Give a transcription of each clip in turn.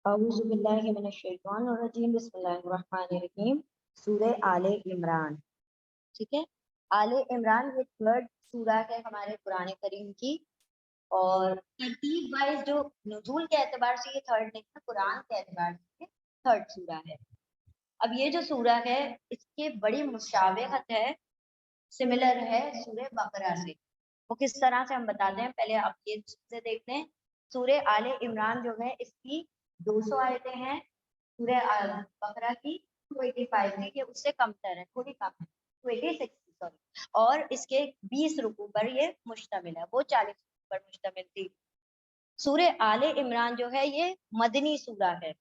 اعوذ باللہ من الشیطان الرجیم بسم اللہ الرحمن الرحیم سورہ آل عمران. ٹھیک ہے، آل عمران یہ تھرڈ سورہ ہے ہمارے قرآن کریم کی، اور ترتیب وائز جو نزول کے اعتبار سے یہ تھرڈ نہیں ہے، قرآن کے اعتبار سے تھرڈ سورہ ہے. اب یہ جو سورہ ہے اس کے بڑی مشابہت ہے، سملر ہے سورہ بقرہ سے. وہ کس طرح سے ہم بتاتے ہیں، پہلے آپ یہ چیزیں دیکھ لیں. سورہ آل عمران جو ہے اس کی 200 آیتیں ہیں، سورہ بقرہ کی 285 ہے، یہ اس سے کم تر ہے، تھوڑی کم ہے، 286 سوری. اور اس کے 20 رکوع پر یہ مشتمل ہے، وہ 40 رکوع پر مشتمل تھی. سورہ آل عمران جو ہے یہ مدنی سورہ ہے.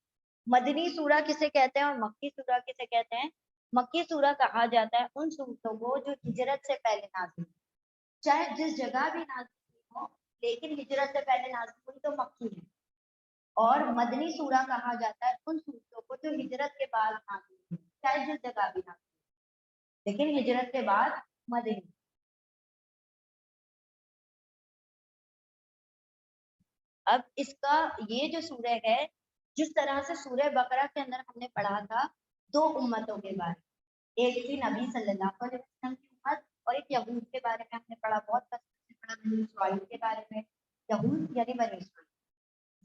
مدنی سورہ کسے کہتے ہیں اور مکی سورہ کسے کہتے ہیں؟ مکی سورہ کہا جاتا ہے ان سورتوں کو جو ہجرت سے پہلے نازل ہوئی، چاہے جس جگہ بھی نازل ہوئی ہو، لیکن ہجرت سے پہلے نازل ہوئی تو مکی ہے. اور مدنی سورہ کہا جاتا ہے ان سورتوں کو جو ہجرت کے بعد نازل ہوئی، چاہے جس جگہ بھی نازل ہوئی، لیکن ہجرت کے بعد مدنی. اب اس کا یہ جو سورہ ہے، جس طرح سے سورہ بقرہ کے اندر ہم نے پڑھا تھا دو امتوں کے بارے میں، ایک تھی نبی صلی اللہ علیہ وسلم کی امت، اور ایک یہود کے بارے میں ہم نے پڑھا، بہت کثرت سے پڑھا بنی اسرائیل کے بارے میں. یہود یعنی بنی اسرائیل.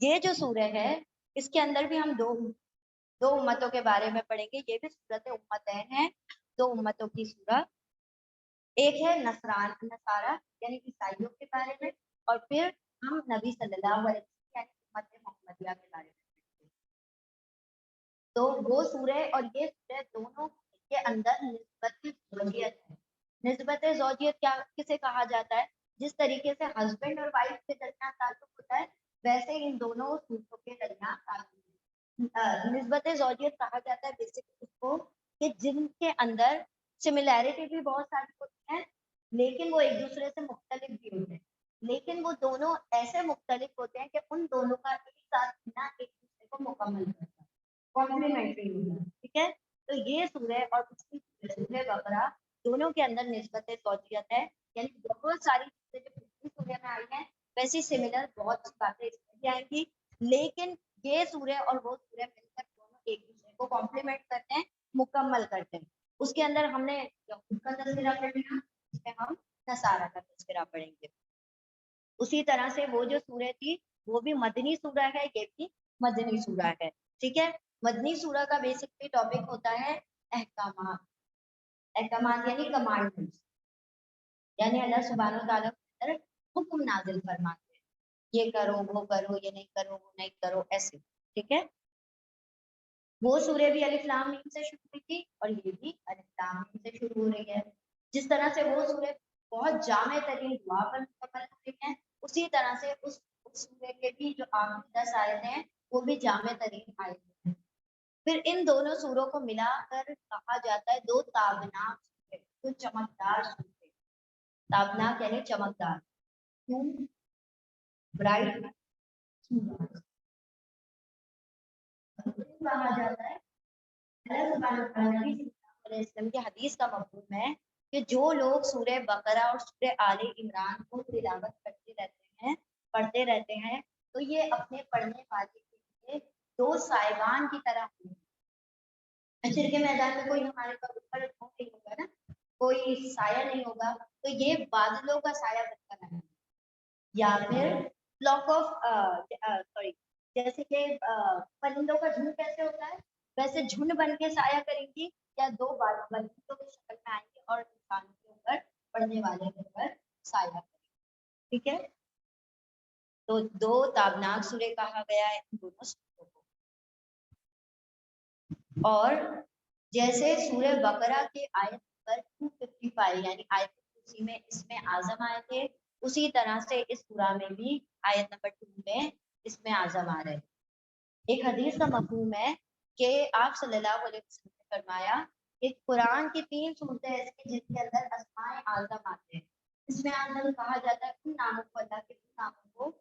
یہ جو سورہ ہے اس کے اندر بھی ہم دو امتوں کے بارے میں پڑھیں گے. یہ بھی سورت امتین ہیں، دو امتوں کی سورہ. ایک ہے نصارہ یعنی عیسائیوں کے بارے میں، اور پھر ہم نبی صلی اللہ علیہ وسلم یعنی امت محمدیہ کے بارے میں. تو وہ سورہ اور یہ سورہ دونوں کے اندر نسبت زوجیت ہے. نسبت زوجیت کیا کسے کہا جاتا ہے؟ جس طریقے سے ہسبینڈ اور وائف کے درمیان تعلق ہوتا ہے، ویسے ان دونوں صورتوں کے درمیان تعلق. نسبت زوجیت کہا جاتا ہے بیسکلی اس کو کہ جن کے اندر سملیرٹی بھی بہت ساری ہوتی ہیں، لیکن وہ ایک دوسرے سے مختلف بھی ہوتے ہیں. لیکن وہ دونوں ایسے مختلف ہوتے ہیں کہ ان دونوں کا ایک ساتھ ہونا ایک دوسرے کو مکمل کرتا ہے، کمپلیمنٹری ہوتا ہے. ٹھیک ہے، تو یہ سورہ اور سورہ بقرہ دونوں کے اندر نسبت زوجیت ہے، یعنی بہت ساری چیزیں جو پچھلی سورہ میں آئی ہیں ویسی سملر بہت سی باتیں اس میں بھی آئیں گی. لیکن یہ سورہ اور وہ سورہ مل کر دونوں ایک دوسرے کو کمپلیمنٹ کرتے ہیں، مکمل کرتے ہیں. اس کے اندر ہم نے یہود کا تذکرہ پڑھ لیا، اس میں ہم نصارہ کا تذکرہ پڑھیں گے. اسی طرح سے وہ جو سورہ تھی وہ بھی مدنی سورہ ہے، یہ بھی مدنی سورہ ہے. ٹھیک ہے، مدنی سورہ کا بیسکلی ٹاپک ہوتا ہے احکامات. احکامات یعنی کمانڈمنٹس، یعنی اللہ سبحانہ و تعالیٰ کی طرف حکم نازل فرماتے ہیں، یہ کرو وہ کرو، یہ نہیں کرو وہ نہیں کرو، ایسے. ٹھیک ہے، وہ سورہ بھی الف لام میم سے شروع ہوئی تھی اور یہ بھی الف لام میم سے شروع ہو رہی ہے. جس طرح سے وہ سورہ بہت جامع ترین دعا پر مکمل ہو رہی ہیں، اسی طرح سے اس سورہ کے بھی جو آخری 10 آیتیں ہیں وہ بھی جامع ترین آیتیں ہیں. پھر ان دونوں سوروں کو ملا کر کہا جاتا ہے دو تابناک سورے، دو چمکدار سورے. تابناک یعنی چمکدار، برائٹ کہا جاتا ہے. اللہ سبحانہ و تعالیٰ کی علیہ وسلم کی حدیث کا مفہوم ہے کہ جو لوگ سورہ بقرہ اور سورہ آل عمران کو تلاوت کرتے رہتے ہیں، پڑھتے رہتے ہیں، تو یہ اپنے پڑھنے والے کے لیے دو سائبان کی طرح ہوتے ہیں. حشر کے میدان میں کوئی ہمارے اوپر نہیں ہوگا نا، کوئی سایہ نہیں ہوگا، تو یہ بادلوں کا سایہ بن کر رہے، یا پھر فلاک آف سوری جیسے کہ پرندوں کا جھنڈ کیسے ہوتا ہے ویسے جھنڈ بن کے سایہ کریں گی، یا دو بادلوں کی شکل میں آئیں گے اور انسان کے اوپر، پڑھنے والے کے اوپر سایہ کریں گے. ٹھیک ہے، تو دو تابناک سورے کہا گیا ہے ان دونوں سوروں کو. اور جیسے سورہ بقرہ کے آیت نمبر 255 یعنی آیت کرسی میں اسم اعظم آئے تھے، اسی طرح سے اس سورہ میں بھی آیت نمبر 2 میں اسم اعظم آ رہے. ایک حدیث کا مفہوم ہے کہ آپ صلی اللہ علیہ وسلم نے فرمایا کہ قرآن کی 3 صورتیں ایسی جن کے اندر اسماء اعظم آتے ہیں. اسم اعظم کہا جاتا ہے ان ناموں کو، اللہ کے ان ناموں کو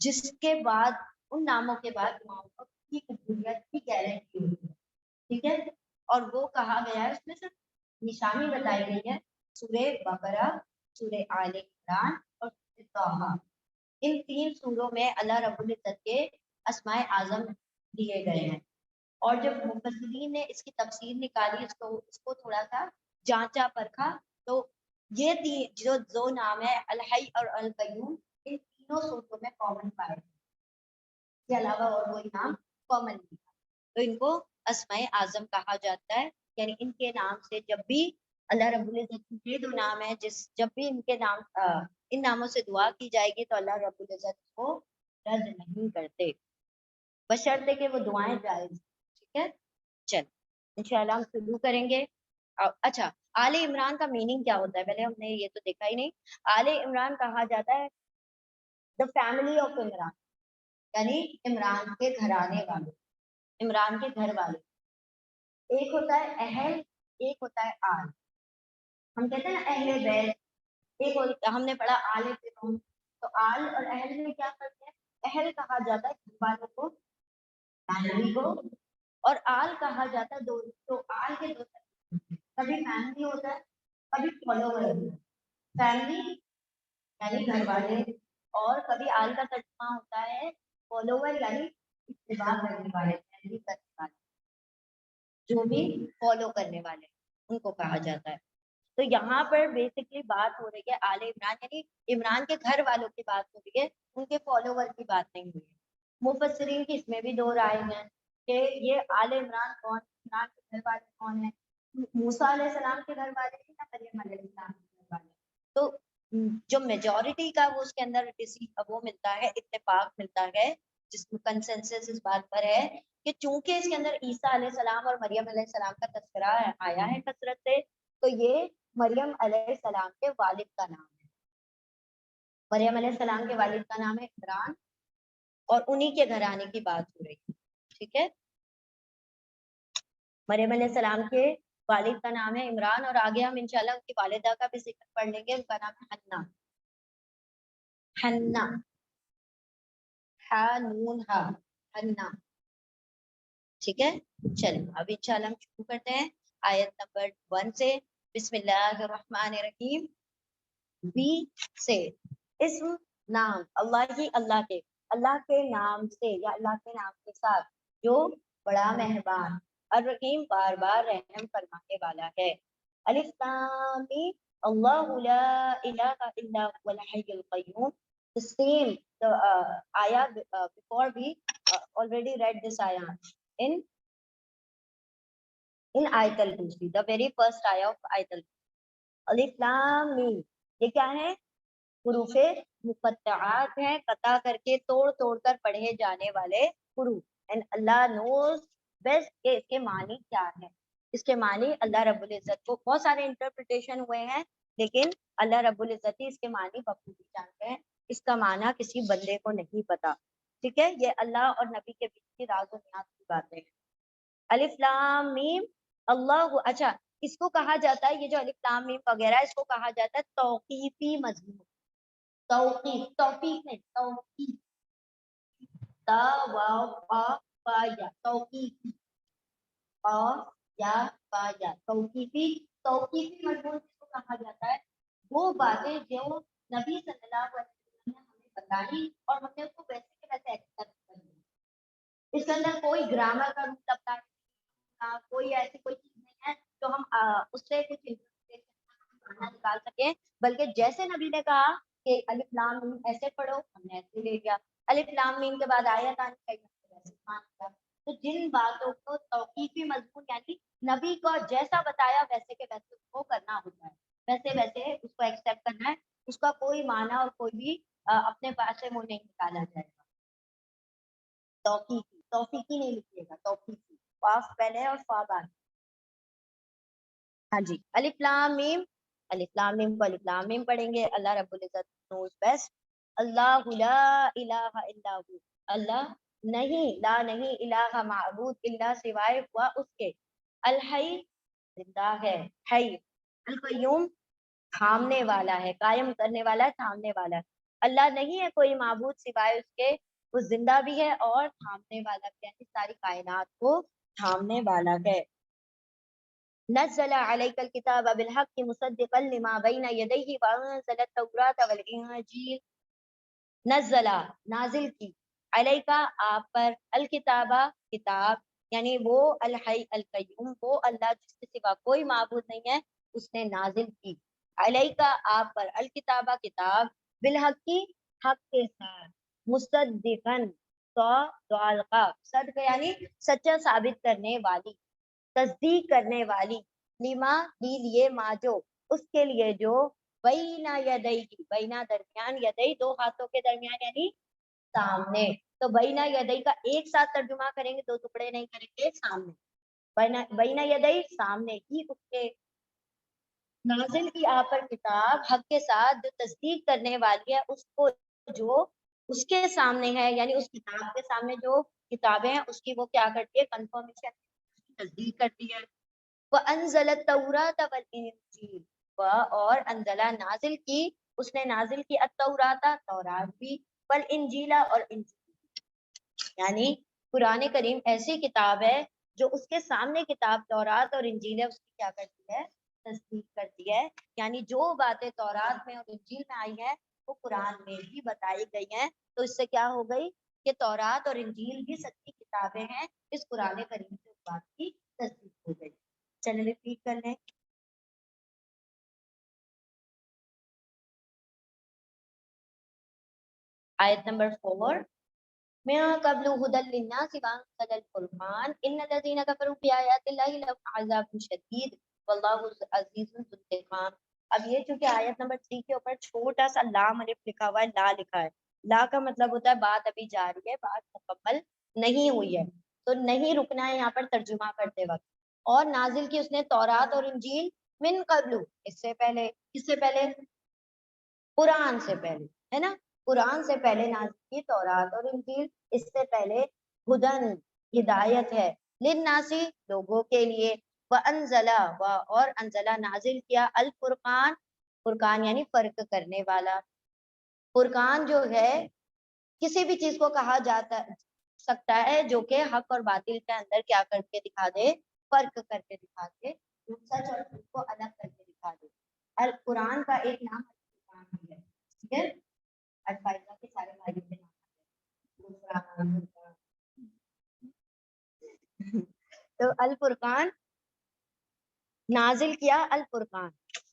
جس کے بعد، ان ناموں کے بعد دعاؤں کی قبولیت کی گارنٹی ہوتی ہے. ٹھیک ہے، اور وہ کہا گیا ہے، اس میں صرف نشانی بتائی گئی ہے سورہ بقرہ، سورہ آل عمران اور سورہ طٰہٰ. ان 3 سوروں میں اللہ رب العزت کے اسماء اعظم دیے گئے ہیں. اور جب مفسرین نے اس کی تفسیر نکالی، اس کو تھوڑا سا جانچا پرکھا، تو یہ جو نام ہے الحی اور القیوم، ان تینوں صورتوں میں کامن پائے گئے، اس کے علاوہ اور کوئی نام کامن نہیں تھا. تو ان کو اسماء اعظم کہا جاتا ہے. یعنی ان کے نام سے جب بھی اللہ رب العزت کے دو نام ہے، جب بھی ان کے نام ان ناموں سے دعا کی جائے گی تو اللہ رب العزت کو رد نہیں کرتے، بشرطے کہ وہ دعائیں جائز. ٹھیک ہے، چل انشاءاللہ ہم شروع کریں گے. اچھا، آل عمران کا میننگ کیا ہوتا ہے؟ پہلے ہم نے یہ تو دیکھا ہی نہیں. آل عمران کہا جاتا ہے دا فیملی آف عمران، یعنی عمران کے گھرانے والے، عمران کے گھر والے. ایک ہوتا ہے اہل، ایک ہوتا ہے آل. ہم کہتے ہیں نا اہل بیت، ایک ہم نے پڑھا آل فرعون. تو آل اور اہل میں کیا فرق ہے؟ اہل کہا جاتا ہے گھر والوں کو، فیملی کو، اور آل کہا جاتا ہے دو. تو آل کے دو طرح، کبھی فیملی ہوتا ہے، کبھی فالوور ہوتا ہے. فیملی یعنی گھر والے، اور کبھی آل کا ترجمہ ہوتا ہے فالوور، یعنی اتباع کرنے والے، فیملی کرنے والے، جو بھی فالو کرنے والے ان کو کہا جاتا ہے. تو یہاں پر بیسکلی بات ہو رہی ہے آل عمران، یعنی عمران کے گھر والوں کی بات ہو رہی ہے، ان کے فالوور کی بات نہیں ہوئی ہے. مفسرین کی اس میں بھی دو رائے ہیں کہ یہ آل عمران کون، عمران کے گھر والے کون ہیں، موسیٰ علیہ السلام کے گھر والے ہیں یا مریم علیہ السلام کے گھر والے. تو جو میجورٹی کا وہ اس کے اندر وہ ملتا ہے، اتفاق ملتا ہے، جس میں کنسنسس اس بات پر ہے کہ چونکہ اس کے اندر عیسیٰ علیہ السلام اور مریم علیہ السلام کا تذکرہ آیا ہے کثرت سے، تو یہ مریم علیہ السلام کے والد کا نام ہے. مریم علیہ السلام کے والد کا نام ہے عمران، اور انہی کے گھرانے کی بات ہو رہی ہے. ٹھیک ہے، مریم علیہ السلام کے والد کا نام ہے عمران، اور آگے ہم انشاءاللہ ان کی والدہ کا بھی ذکر پڑھ لیں گے. ان کا نام ہے حنا، حنا، حنا. ٹھیک ہے، چلیں اب انشاءاللہ ہم شروع کرتے ہیں آیت نمبر 1 سے. بسم اللہ الرحمن الرحیم. بی سے اسم نام اللہ ہی، اللہ کے نام سے یا اللہ کے نام کے ساتھ جو بڑا مہربان، الرحیم بار بار رحم فرمانے والا ہے. الف لام میم، اللہ لا الہ الا هو الحی القیوم. The same, the ayah before we already read this ayah in Ayat al-Kursi, the very first ayah of Ayat al-Kursi. الف لام میم، یہ کیا ہے؟ حروف مقطعات ہیں، قطع کر کے توڑ توڑ کر پڑھے جانے والے حروف. اینڈ اللہ نوز بیسٹ کہ اس کے معنی کیا ہے. اس کے معنی اللہ رب العزت کو، بہت سارے انٹرپریٹیشن ہوئے ہیں، لیکن اللہ رب العزت ہی اس کے معنی بخوبی جانتے ہیں. اس کا معنی کسی بندے کو نہیں پتا. ٹھیک ہے، یہ اللہ اور نبی کے بیچ کی راز و نیاز کی باتیں ہیں. الف لام میم اللہ. اچھا، اس کو کہا جاتا ہے، یہ جو الف لام میم وغیرہ، اس کو کہا جاتا ہے توقیفی مضمون. توقیف، توفیق نہیں، توقیف، تا واو پا پا یا، توقیفی، پا یا پا یا، توقیفی. توقیفی مضمون جس کو کہا جاتا ہے وہ باتیں جو نبی صلی اللہ علیہ وسلم نے ہمیں بتائی اور ہم نے اس کو ویسے کے ویسے ایکسپٹ کر لیا. اس کے اندر کوئی گرامر کا روپ لگتا ہے، کوئی ایسی کوئی چیز نہیں ہے جو ہم اس سے کچھ نکال سکیں، بلکہ جیسے نبی نے کہا کہ الف لام میم ایسے پڑھو، ہم نے ایسے لے لیا. الف لام میم کے بعد آیت آنی چاہیے. تو جن باتوں کو توقیفی مضمون یعنی نبی کو جیسا بتایا ویسے کے ویسے اس کو کرنا ہوتا ہے، ویسے ویسے اس کو ایکسپٹ کرنا ہے. اس کا کوئی معنی اور کوئی بھی اپنے پاس سے منہ نہیں نکالا جائے گا. توقیفی، توفیقی نہیں لکھیے گا، توقیفی، واف پہلے اور فا بعد. ہاں جی، الف لام میم، الف لام میم کو الف لام میم پڑھیں گے. اللہ رب العزت نوز بیسٹ. اللہ لا الہ الا ہو، اللہ نہیں، لا نہیں، الہ معبود الا سوائے ہوا اس کے. الحی زندہ ہے، حی. القیوم تھامنے والا ہے، قائم کرنے والا ہے، تھامنے والا ہے. اللہ نہیں ہے کوئی معبود سوائے اس کے، وہ زندہ بھی ہے اور تھامنے والا بھی ہے، یعنی ساری کائنات کو تھامنے والا ہے. نزل عليك الكتاب بالحق مصدقا لما بين يديه وانزل التوراة والانجيل. نزل نازل کی، علیکا آپ پر، الکتابہ کتاب، یعنی وہ الحی القیوم، وہ اللہ جس کے سوا کوئی معبود نہیں ہے، اس نے نازل کی علیکا آپ پر الکتابہ کتاب، بالحق کی حق کے ساتھ، مصدقن تو دعالقا صدق یعنی سچا ثابت کرنے والی، تصدیق کرنے والی، لما لیے ما جو اس کے لیے جو بینا یدئی بینا درمیان یدئی دو ہاتھوں کے درمیان یعنی سامنے، تو بینا یدئی کا ایک ساتھ ترجمہ کریں گے، دو ٹکڑے نہیں کریں گے، سامنے بینا یدئی سامنے ہی اس کے نازل کی آپ پر کتاب حق کے ساتھ جو تصدیق کرنے والی ہے اس کو، جو اس کے سامنے ہے یعنی اس کتاب کے سامنے جو کتابیں ہیں اس کی وہ کیا کرتی ہے، کنفرمیشن تصدیق کرتی ہے۔ وَأَنزَلَ التَّوْرَاةَ وَالْإِنجِيلَ اور انزلہ نازل کی، اس نے نازل کی التوراۃ تورات بھی، والانجیل اور انجیل، یعنی قرآن کریم ایسی کتاب ہے جو اس کے سامنے کتاب تورات اور انجیل ہے اس کی کیا کرتی ہے، تصدیق کرتی ہے، یعنی جو باتیں تورات میں اور انجیل میں آئی ہیں وہ قرآن میں بھی بتائی گئی ہیں، تو اس سے کیا ہو گئی کہ تورات اور انجیل بھی سچی کتابیں ہیں، اس قرآن کریم سے اس بات کی تصدیق ہو گئی۔ چلیں ریپیٹ کر لیں، آیت نمبر 4، من قبل هدى للناس وأنزل الفرقان إن الذين كفروا بآيات الله لهم عذاب شديد والله عزيز ذو انتقام۔ اب یہ چونکہ آیت نمبر 3 کے اوپر چھوٹا سا لام الف لکھا ہوا ہے، لا لکھا ہے، لا کا مطلب ہوتا ہے بات ابھی جاری ہے، بات مکمل نہیں ہوئی ہے، تو نہیں رکنا ہے یہاں پر ترجمہ کرتے وقت۔ اور نازل کی اس نے تورات اور انجیل من قبل، اس سے پہلے، کس سے پہلے، قرآن سے پہلے، ہے نا، قرآن سے پہلے نازل کی تورات اور انجیل، اس سے پہلے ہدن ہدایت ہے، للناسی لوگوں کے لیے، وانزلہ اور انزلہ نازل کیا الفرقان، فرقان یعنی فرق کرنے والا، فرقان جو ہے کسی بھی چیز کو کہا جاتا سکتا ہے جو کہ حق اور باطل کے اندر کیا کر کے دکھا دے، فرق کر کے دکھا دے، سچ اور جھوٹ کو الگ کر کے دکھا دے۔ القرآن کا ایک نام الفرقان بھی ہے، ٹھیک ہے، الفائزہ کے سارے بھائیوں کے نام تو الفرقان نازل کیا الفرقان،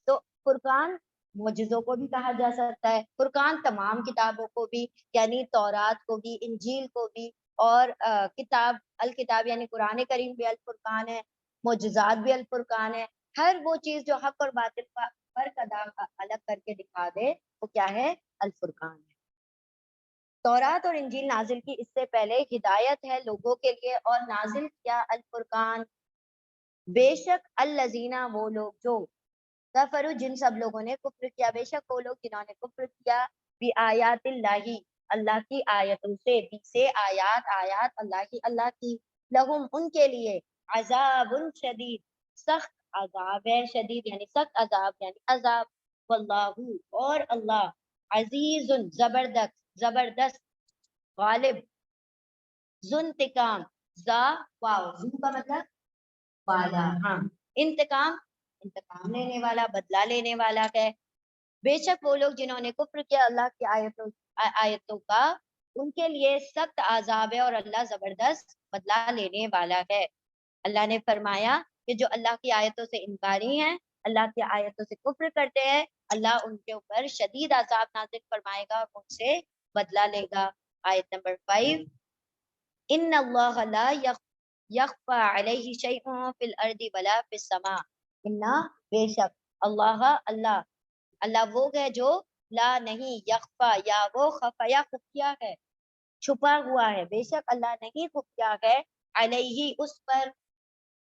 تو فرقان معجزوں کو بھی کہا جا سکتا ہے، فرقان تمام کتابوں کو بھی، یعنی تورات کو بھی، انجیل کو بھی، اور کتاب الکتاب یعنی قرآن کریم بھی الفرقان ہے، معجزات بھی الفرقان ہے، ہر وہ چیز جو حق اور باطل کا فرق الگ کر کے دکھا دے وہ کیا ہے، الفرقان ہے۔ تورات اور انجیل نازل کی اس سے پہلے ہدایت ہے لوگوں کے لیے، اور نازل کیا الفرقان، بے شک الذین وہ لوگ جو کفروا جن سب لوگوں نے کفر کیا، بے شک وہ لوگ جنہوں نے کفر کیا بھی آیات اللہ اللہ کی آیتوں سے آیات، آیات اللہ کی، اللہ کی، لہم ان کے لیے عذاب شدید سخت عذاب ہے، شدید یعنی سخت عذاب یعنی عذاب، واللہ اور اللہ عزیز زبردست غالب، ذو انتقام، ذا واو ذو کا مطلب والا، ہاں، انتقام لینے والا، بدلہ لینے والا ہے۔ بے شک وہ لوگ جنہوں نے کفر کیا اللہ کی آیتوں کا، ان کے لیے سخت عذاب ہے اور اللہ زبردست بدلہ لینے والا ہے۔ اللہ نے فرمایا کہ جو اللہ کی آیتوں سے انکاری ہیں، اللہ کی آیتوں سے کفر کرتے ہیں، اللہ ان کے اوپر شدید عذاب نازل فرمائے گا اور ان سے بدلہ لے گا۔ آیت نمبر 5، ان اللہ لا یخفى علیہ شیء فی الارض ولا فی السماء، انا بے شک اللہ وہ ہے جو لا نہیں، یخفا یا وہ خفیا خفیہ ہے، چھپا ہوا ہے، بے شک اللہ نہیں خفیہ ہے، علیہ اس پر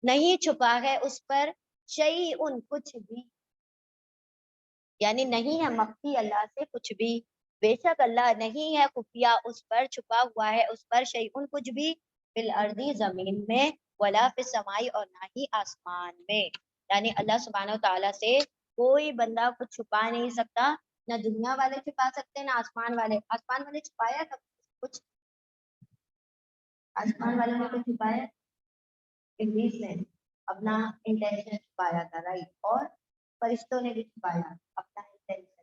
نہیں چھپا ہے اس پر، شیء کچھ بھی، یعنی نہیں ہے مخفی اللہ سے کچھ بھی، بے شک اللہ نہیں ہے خفیہ اس پر، چھپا ہوا ہے اس پر، شیء کچھ بھی، فی الارض زمین میں، ولا فی السماء اور نہ ہی آسمان میں، یعنی اللہ سبحانہ و تعالیٰ سے کوئی بندہ کچھ چھپا نہیں سکتا، نہ دنیا والے چھپا سکتے نہ آسمان والے چھپایا کچھ، آسمان والے نے کچھ چھپایا، ابلیس نے اپنا انٹینشن چھپایا تھا، رائٹ، اور فرشتوں نے بھی چھپایا اپنا انٹینشن،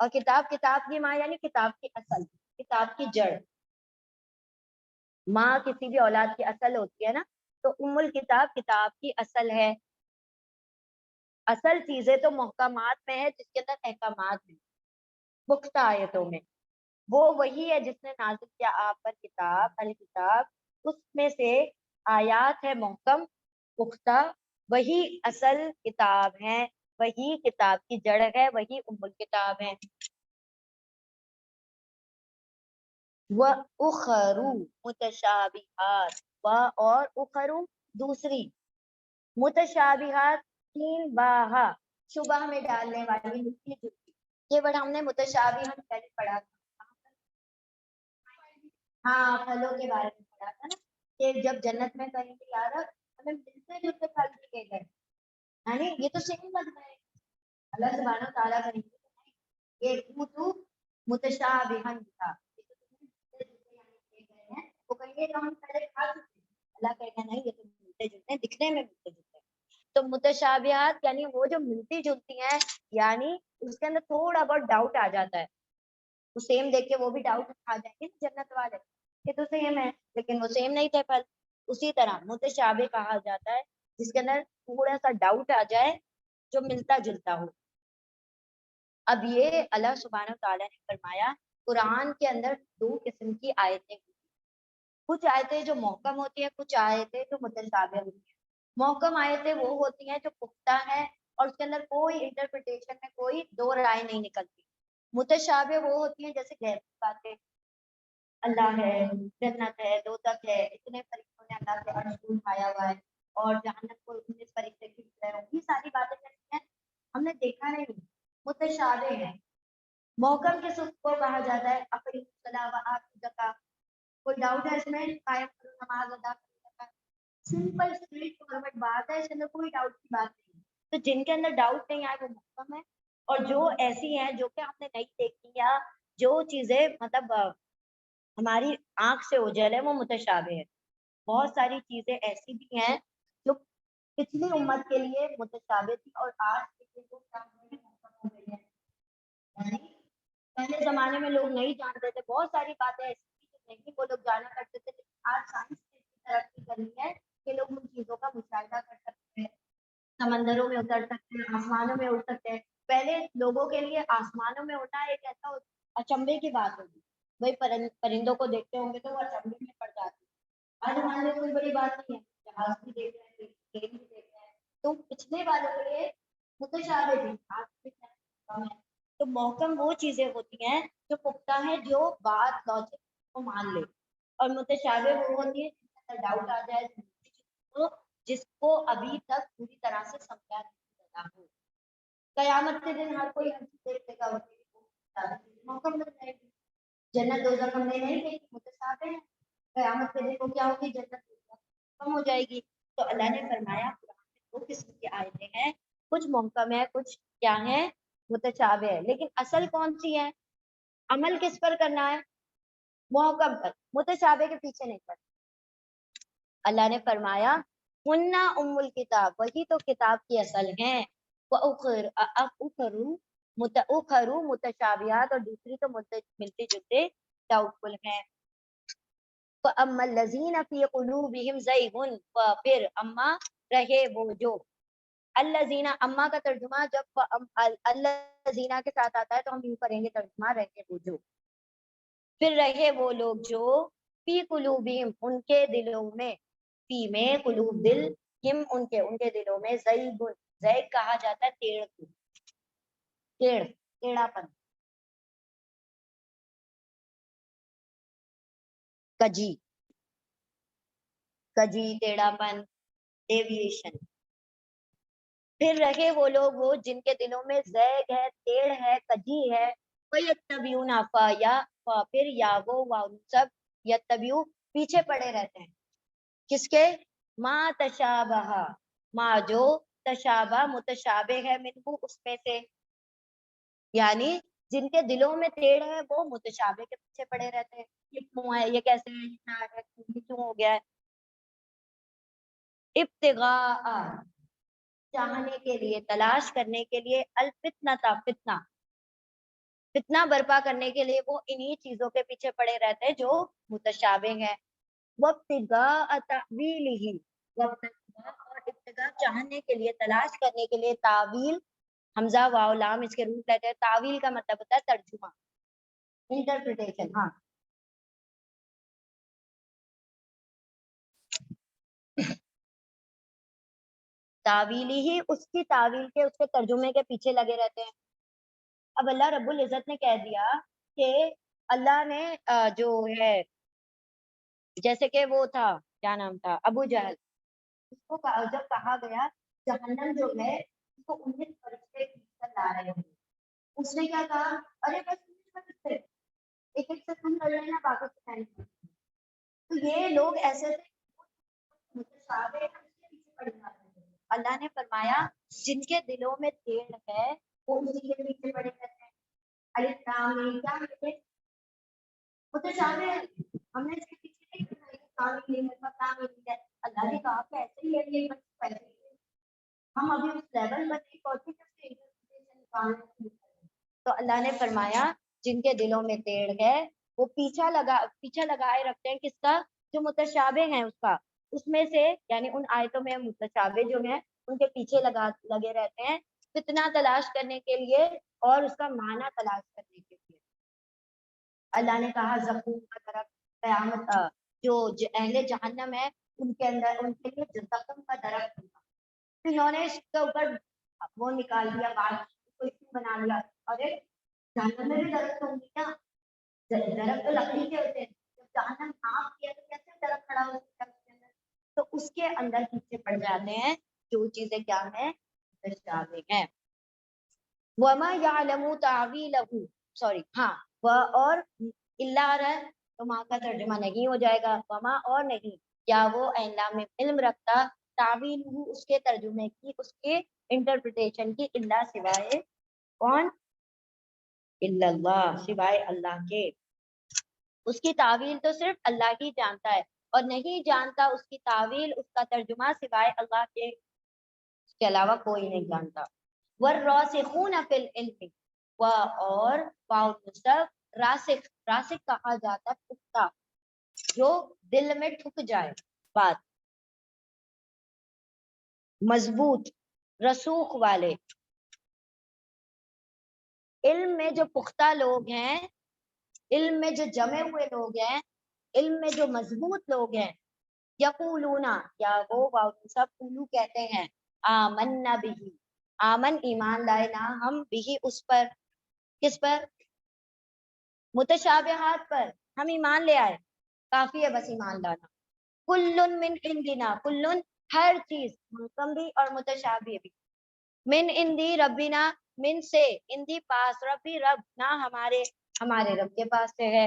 اور کتاب کی ماں یعنی کتاب کی اصل، کتاب کی جڑ. ماں کسی بھی اولاد کی اصل ہوتی ہے نا، تو ام الکتاب کتاب کی اصل ہے. اصل چیزیں تو محکمات میں ہے جس کے اندر احکامات ہیں پختہ آیتوں میں. وہ وہی ہے جس نے نازل کیا آپ پر کتاب الکتاب، اس میں سے آیات ہے محکم پختہ، وہی اصل کتاب ہے، وہی کتاب کی جڑ ہے، وہی ام الکتاب ہے. وَأُخَرُ متشابہات، اور اخرو دوسری، متشابہات تین باہا شبہ میں ڈالنے والی ملتی جلتی. یہ ورڈ ہم نے متشابہ ہم پہلے پڑھا تھا. ہاں پھلوں کے بارے میں پڑھا تھا نا کہ جب جنت میں کہیں گے یار ہمیں ملتے جلتے پھل دیے گئے، یعنی یہ تو سیم لگتا ہے. اللہ سبحانہ تعالیٰ کریں گے یہ تو متشابہن تھا، وہ کہیں گے ہم پہلے کھا چکے ہیں. اللہ کہے گا نہیں یہ تو ملتے جلتے ہیں، دکھنے میں ملتے جلتے ہیں. تو متشابہات یعنی وہ جو ملتی جلتی ہیں، یعنی اس کے اندر تھوڑا بہت ڈاؤٹ آ جاتا ہے. وہ سیم دیکھ کے وہ بھی ڈاؤٹ کھا جائیں گے جنت والے، یہ تو سیم ہے، لیکن وہ سیم نہیں تھے پھل. اسی طرح متشابہ کہا جاتا ہے جس کے اندر تھوڑا سا ڈاؤٹ آ جائے، جو ملتا جلتا ہو. اب یہ اللہ سبحانہ تعالیٰ نے فرمایا قرآن کے اندر دو قسم کی آیتیں ہوتی ہیں. کچھ آیتیں جو محکم ہوتی ہیں، کچھ آیتیں جو متشابہ ہوتی ہیں. محکم آیتیں وہ ہوتی ہیں جو پختہ ہیں اور اس کے اندر کوئی انٹرپریٹیشن میں کوئی دو رائے نہیں نکلتی. متشابہ وہ ہوتی ہیں جیسے غیب کی باتیں، اللہ ہے، جنت ہے، دوزخ ہے، اتنے فرشتوں نے اللہ سے عرش کو اٹھایا ہوا ہے اور جہنم کو 19 فرشتے کھینچ رہے ہوں، یہ ساری باتیں کہتی ہیں ہم نے دیکھا نہیں، متشابہ ہے. محکم کس کو کہا جاتا ہے؟ اقیم الصلاۃ و آتوا الزکاۃ، کوئی ڈاؤٹ ہے اس میں؟ قائم کرو نماز ادا کرو، سمپل اسٹریٹ فارورڈ بات ہے، اس کے اندر کوئی ڈاؤٹ کی بات نہیں. تو جن کے اندر ڈاؤٹ نہیں آئے وہ محکم ہے، اور جو ایسی ہیں جو کہ ہم نے نہیں دیکھی یا جو چیزیں مطلب ہماری آنکھ سے اوجھل ہے وہ متشابہ ہے. بہت ساری چیزیں ایسی بھی ہیں جو پچھلی امت کے لیے متشابہ تھی اور آج کے لیے وہ محکم ہو گئی ہے. پہلے زمانے میں لوگ نہیں جانتے تھے، بہت ساری باتیں ایسی تھی جو نہیں وہ لوگ جانا کرتے تھے، لیکن آج سائنس نے اتنی ترقی کری ہے کہ لوگ ان چیزوں کا مشاہدہ کر سکتے ہیں، سمندروں میں اتر سکتے ہیں، آسمانوں میں اڑ سکتے ہیں. پہلے لوگوں کے لیے آسمانوں میں اڑنا ایک ایسا اچنبے کی بات ہوگی، وہی پرندوں کو دیکھتے ہوں گے تو وہ اچنبے میں پڑ جاتے ہیں. آج ہمارے لیے کوئی بڑی بات نہیں ہے، جہاز بھی دیکھ رہے ہیں، ٹرین بھی دیکھ رہے ہیں. تو پچھلے والوں کے لیے متشابہ تھی، آج بھی ہے. تو محکم وہ چیزیں ہوتی ہیں جو پختہ ہیں، جو بات لاجک کو مان لے، اور متشابہ وہ ہوتی ہے جس کا ڈاؤٹ آ جائے، جس کو ابھی تک پوری طرح سے سمجھا نہیں گیا ہو. قیامت کے دن ہر کوئی ہر چیز دیکھے گا، محکم بن جائے گی. جنت دوزخ ہم نے نہیں دیکھی، متشابہ ہے. قیامت کے دن کو کیا ہوگی؟ جنت دوزخ کم ہو جائے گی. تو اللہ نے فرمایا قرآن میں دو قسم کی آیتیں ہیں، کچھ محکم ہے، کچھ کیا ہے؟ متشابہ ہے. لیکن اصل کون سی ہے؟ عمل کس پر کرنا ہے؟ محکم پر، متشابہ کے پیچھے نہیں پڑنا. اللہ نے فرمایا ہننا ام الکتاب، وہی تو کتاب کی اصل ہیں. اخرو متشابہات، اور دوسری تو ملتے جلتے ڈاؤٹ فل ہیں. فَأَمَّا الَّذِينَ فِي قُلُوبِهِمْ زَيْغٌ، پھر اما رہے وہ جو، الذین، اما کا ترجمہ جب الذین کے ساتھ آتا ہے تو ہم یوں کریں گے ترجمہ، رہے وہ جو، پھر رہے وہ لوگ جو فی قلوبہم ان کے دلوں میں، فی میں قلوب دل، ہم ان کے دلوں میں، زیغ، زیغ کہا جاتا ہے ٹیڑھ کو، ٹیڑھا پن، کجی، ٹیڑھا پن، ڈیویشن. پھر رہے وہ لوگ وہ جن کے دلوں میں زیغ ہے، ٹیڑھ ہے، کجی ہے. وَيَتَّبِعُونَ پھر یا وہ سب یتبعو پیچھے پڑے رہتے ہیں، کس کے؟ ما تشابہ، ما جو تشابہ متشابہ ہے، منہ اس میں سے، یعنی جن کے دلوں میں ٹیڑھ ہے وہ متشابہ کے پیچھے پڑے رہتے ہیں. یہ کیوں ہے، یہ کیسے ہے، یہ کیا ہے، یہ کیوں ہو گیا ہے. ابتغاء، چاہنے کے لیے، تلاش کرنے کے لیے، الفتنہ، فتنہ. فتنہ برپا کرنے کے لیے وہ انہی چیزوں کے پیچھے پڑے رہتے ہیں جو متشابہ ہیں. وابتغاء تأویلہ، اور ابتغاء چاہنے کے لیے، تلاش کرنے کے لیے. تعویل حمزہ واو لام اس کے روٹ لیتے ہیں. تعویل کا مطلب ہوتا ہے ترجمہ، انٹرپریٹیشن. ہاں تعویلی ہی، اس کی تعویل کے، اس کے ترجمے کے پیچھے لگے رہتے ہیں. اب اللہ رب العزت نے کہہ دیا کہ اللہ نے جو ہے، جیسے کہ وہ تھا، کیا نام تھا، ابو جہل، اس کو جب کہا گیا جہنم جو ہے اس کو 19 فرشتے لا رہے ہیں، اس نے کیا کہا، ارے بس 19 فرشتے ایک ایک سے تم کر لینا، باقی سے میں نہیں. تو یہ لوگ ایسے تھے متشابہ، اللہ نے فرمایا جن کے دلوں میں تیڑ ہے وہ اسی کے پیچھے پڑے رہتے ہیں. الف لام میم، کیا کہتے ہیں، متشابہ. ہم نے اس کے پیچھے نہیں پڑھا کہ کام نہیں ہے، پتہ نہیں ہے. اللہ نے کہا کہ ایسے ہی ہے، یہ ایسے ہی ہے. ہم ابھی اس لیول پر نہیں پہنچے جب سے انٹرپریٹیشن نکالنے. تو اللہ نے فرمایا جن کے دلوں میں تیڑ ہے وہ پیچھا لگائے رکھتے ہیں کس کا، جو متشابہ ہیں اس کا، اس میں سے یعنی ان آیتوں میں متشابہ جو ہیں ان کے پیچھے لگے رہتے ہیں فتنہ تلاش کرنے کے لیے اور اس کا معنی تلاش کرنے کے لیے. اللہ نے کہا زقوم کا درخت، قیامت جو اہل جہنم ہے ان کے اندر، ان کے لیے زقوم کا درخت ہوگا. تو انہوں نے اس کے اوپر وہ نکال دیا، بات کو بنا لیا. ارے جہنم میں بھی درخت ہوں گے کیا، درخت تو لکڑی کے ہوتے ہیں، جب جہنم آپ کیا تو کیسے درخت کھڑا ہو سکتا ہے. تو اس کے اندر پیچھے پڑ جاتے ہیں جو چیزیں کیا ہیں، متشابہ ہیں. وما يعلم تعويله، سوری ہاں، اور اللہ ہے تو ماں کا ترجمہ نہیں ہو جائے گا، وما اور نہیں، یا وہ اللہ میں علم رکھتا، تعویل اس کے ترجمے کی، اس کے انٹرپریٹیشن کی، اللہ سوائے کون، الا اللہ، سوائے اللہ کے. اس کی تعویل تو صرف اللہ ہی جانتا ہے، اور نہیں جانتا اس کی تعویل، اس کا ترجمہ سوائے اللہ کے، اس کے علاوہ کوئی نہیں جانتا. والراسخون فی العلم، اور راسخ، راسخ کہا جاتا ہے پختہ، جو دل میں ٹھک جائے بات، مضبوط، رسوخ والے. علم میں جو پختہ لوگ ہیں، علم میں جو جمے ہوئے لوگ ہیں، علم میں جو مضبوط لوگ ہیں، یقولون، یا وہ سب اولو کہتے ہیں، آمنا بھی، آمن ایمان لائے نا ہم، بھی اس پر، کس پر، متشابہات پر ہم ایمان لے آئے، کافی ہے بس ایمان لانا. کل من عندنا، کل ہر چیز، محکم بھی اور متشابہ بھی، من عندی ربنا، من سے، عندی پاس، ربی رب نہ ہمارے رب کے پاس سے ہے.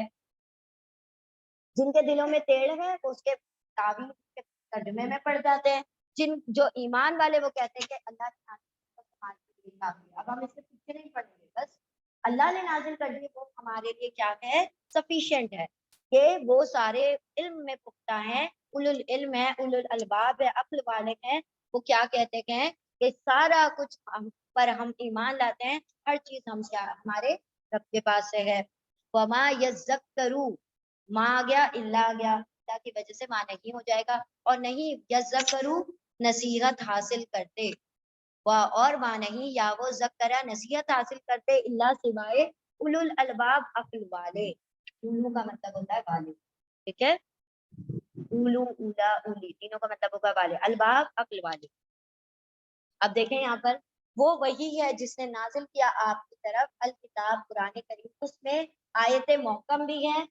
جن کے دلوں میں تیڑ ہے وہ اس کے تعویل کے ترجمے میں پڑ جاتے ہیں. جو ایمان والے وہ کہتے ہیں کہ اللہ نے نازل کر دی. اب ہم اس سے پیچھے نہیں پڑیں گے، بس اللہ نے نازل کر دی وہ ہمارے لیے کیا ہے، سفیشینٹ ہے. کہ وہ سارے علم میں پختہ ہیں، اولو العلم ہے، اولو الالباب ہے، عقل والے ہیں. وہ کیا کہتے ہیں کہ سارا کچھ پر ہم ایمان لاتے ہیں، ہر چیز ہم کیا ہمارے رب کے پاس سے ہے. وما یذکروا، ماں آ گیا، اللہ آ گیا، اللہ کی وجہ سے ماں نہیں ہو جائے گا، اور نہیں یذکروا، نصیحت حاصل کرتے، اور ماں نہیں، یا وہ ذکرہ نصیحت حاصل کرتے، اللہ سوائے اولو الالباب، عقل والے. اولو کا مطلب ہوتا ہے والے، ٹھیک ہے، اولو، اولا، اولی، تینوں کا مطلب ہوگا والے، الباب عقل والے. اب دیکھیں یہاں پر، وہ وہی ہے جس نے نازل کیا آپ کی طرف الکتاب، قرآن کریم، اس میں آیت محکم بھی ہیں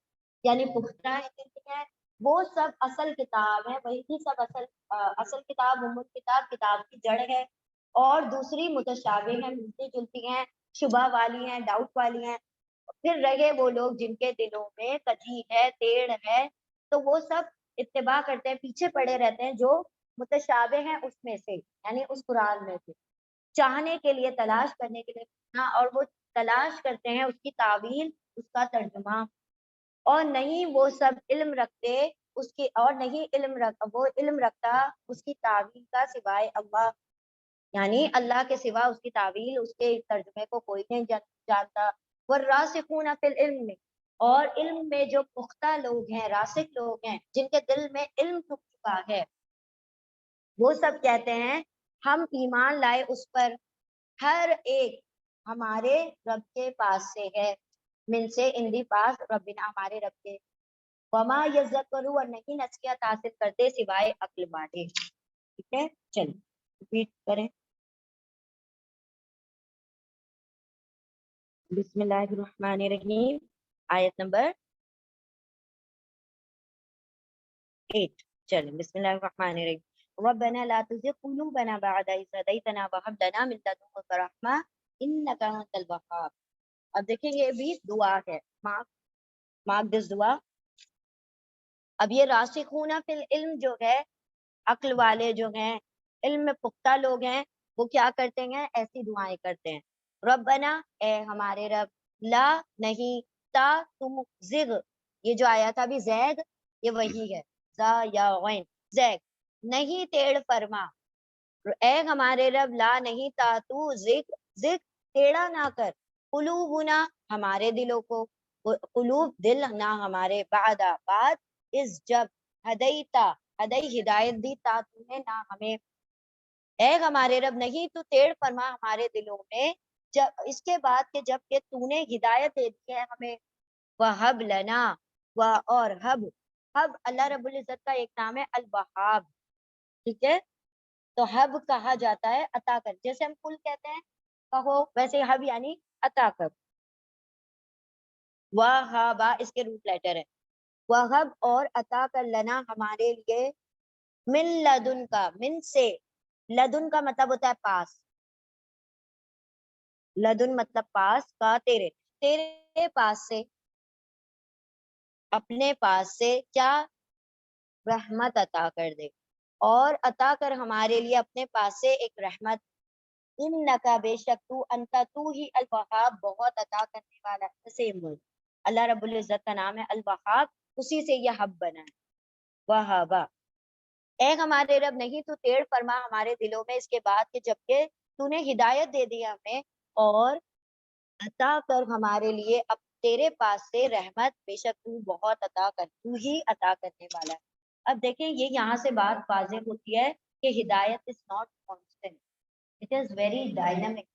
یعنی پختہ ہیں، وہ سب اصل کتاب ہے، وہی سب اصل کتاب، ام کتاب، کتاب کی جڑ ہے. اور دوسری متشابہ ہیں، ملتی جلتی ہیں، شبہ والی ہیں، ڈاؤٹ والی ہیں. پھر رہے وہ لوگ جن کے دلوں میں کجی ہے، تیڑ ہے، تو وہ سب اتباع کرتے ہیں، پیچھے پڑے رہتے ہیں جو متشابہ ہیں اس میں سے، یعنی اس قرآن میں سے، چاہنے کے لیے، تلاش کرنے کے لیے، اور وہ تلاش کرتے ہیں اس کی تعویل، اس کا ترجمہ. اور نہیں وہ سب علم رکھتے اس کی، اور نہیں وہ علم رکھتا اس کی تعویل کا سوائے اللہ، یعنی اللہ کے سوا اس کی تعویل، اس کے ترجمے کو کوئی نہیں جانتا. والراسخون فی العلم، اور علم میں جو پختہ لوگ ہیں، راسخ لوگ ہیں، جن کے دل میں علم چھپ چکا ہے، وہ سب کہتے ہیں ہم ایمان لائے اس پر، ہر ایک ہمارے رب کے پاس سے ہے، من سے ان دی پاس ربنا ہمارے رب کے، وما یذکروا، اور نہیں نصیحت حاصل کرتے سوائے عقل والے. ٹھیک ہے، چلیں ریپیٹ کریں. بسم اللہ الرحمن الرحیم، آیت نمبر 8. چلیں بسم اللہ الرحمن الرحیم. ربنا لا تزغ قلوبنا بعد إذ هديتنا وهب لنا من لدنك رحمة إنك أنت الوهاب. اب دیکھیں یہ بھی دعا ہے، مارک دس دعا. اب یہ راسخون فی العلم جو ہے، عقل والے جو ہیں، علم میں پختہ لوگ ہیں، وہ کیا کرتے ہیں؟ ایسی دعائیں کرتے ہیں. ربنا، اے ہمارے رب، لا نہیں، تا تم، زغ، یہ جو آیا تھا ابھی زید، یہ وہی ہے، زا یا غین، زیگ، نہیں ٹیڑھ فرما، اے ہمارے رب، لا نہیں، تا تو، زغ، زغ، ٹیڑھا نہ کر، قلوبنا ہمارے دلوں کو، قلوب دل نہ ہمارے، بعد اس جب، ہدیتا، ہدی ہدایت دی، تا تو نے نہ ہمیں، اے ہمارے رب نہیں تو ٹیڑھ فرما ہمارے دلوں میں، جب اس کے بعد کہ جب کہ تو نے ہدایت دے دی ہے ہمیں، وہب لنا، اور ہب اللہ رب العزت کا ایک نام ہے الوہاب. ٹھیک ہے، تو ہب کہا جاتا ہے عطا کر، جیسے ہم کل کہتے ہیں کہو، ویسے ہب یعنی عطا کر. وہابا اس کے روٹ لیٹر ہے، وہب اور عطا کر، لنا ہمارے لیے، من لدن کا، من سے، لدن کا مطلب ہوتا ہے پاس، لدن مطلب پاس، کا تیرے، تیرے پاس سے، اپنے پاس سے کیا، رحمت عطا کر دے، اور عطا کر ہمارے لیے اپنے پاس سے ایک رحمت. انکا، بے شک تو، انتا تو ہی، الوہاب بہت عطا کرنے والا ہے. سیم ورڈ، اللہ رب العزت کا نام ہے الوہاب، اسی سے یہ حب بنا ہے، وہابا. اے ہمارے رب نہیں تو ٹیڑھ فرما ہمارے دلوں میں اس کے بعد کہ جبکہ تو نے ہدایت دے دی ہمیں، اور عطا کر ہمارے لیے اب تیرے پاس سے رحمت، بے شک تو بہت عطا کر، تو ہی عطا کرنے والا ہے. اب دیکھیں یہ یہاں سے بات واضح ہوتی ہے کہ ہدایت is not constant, it is very dynamic.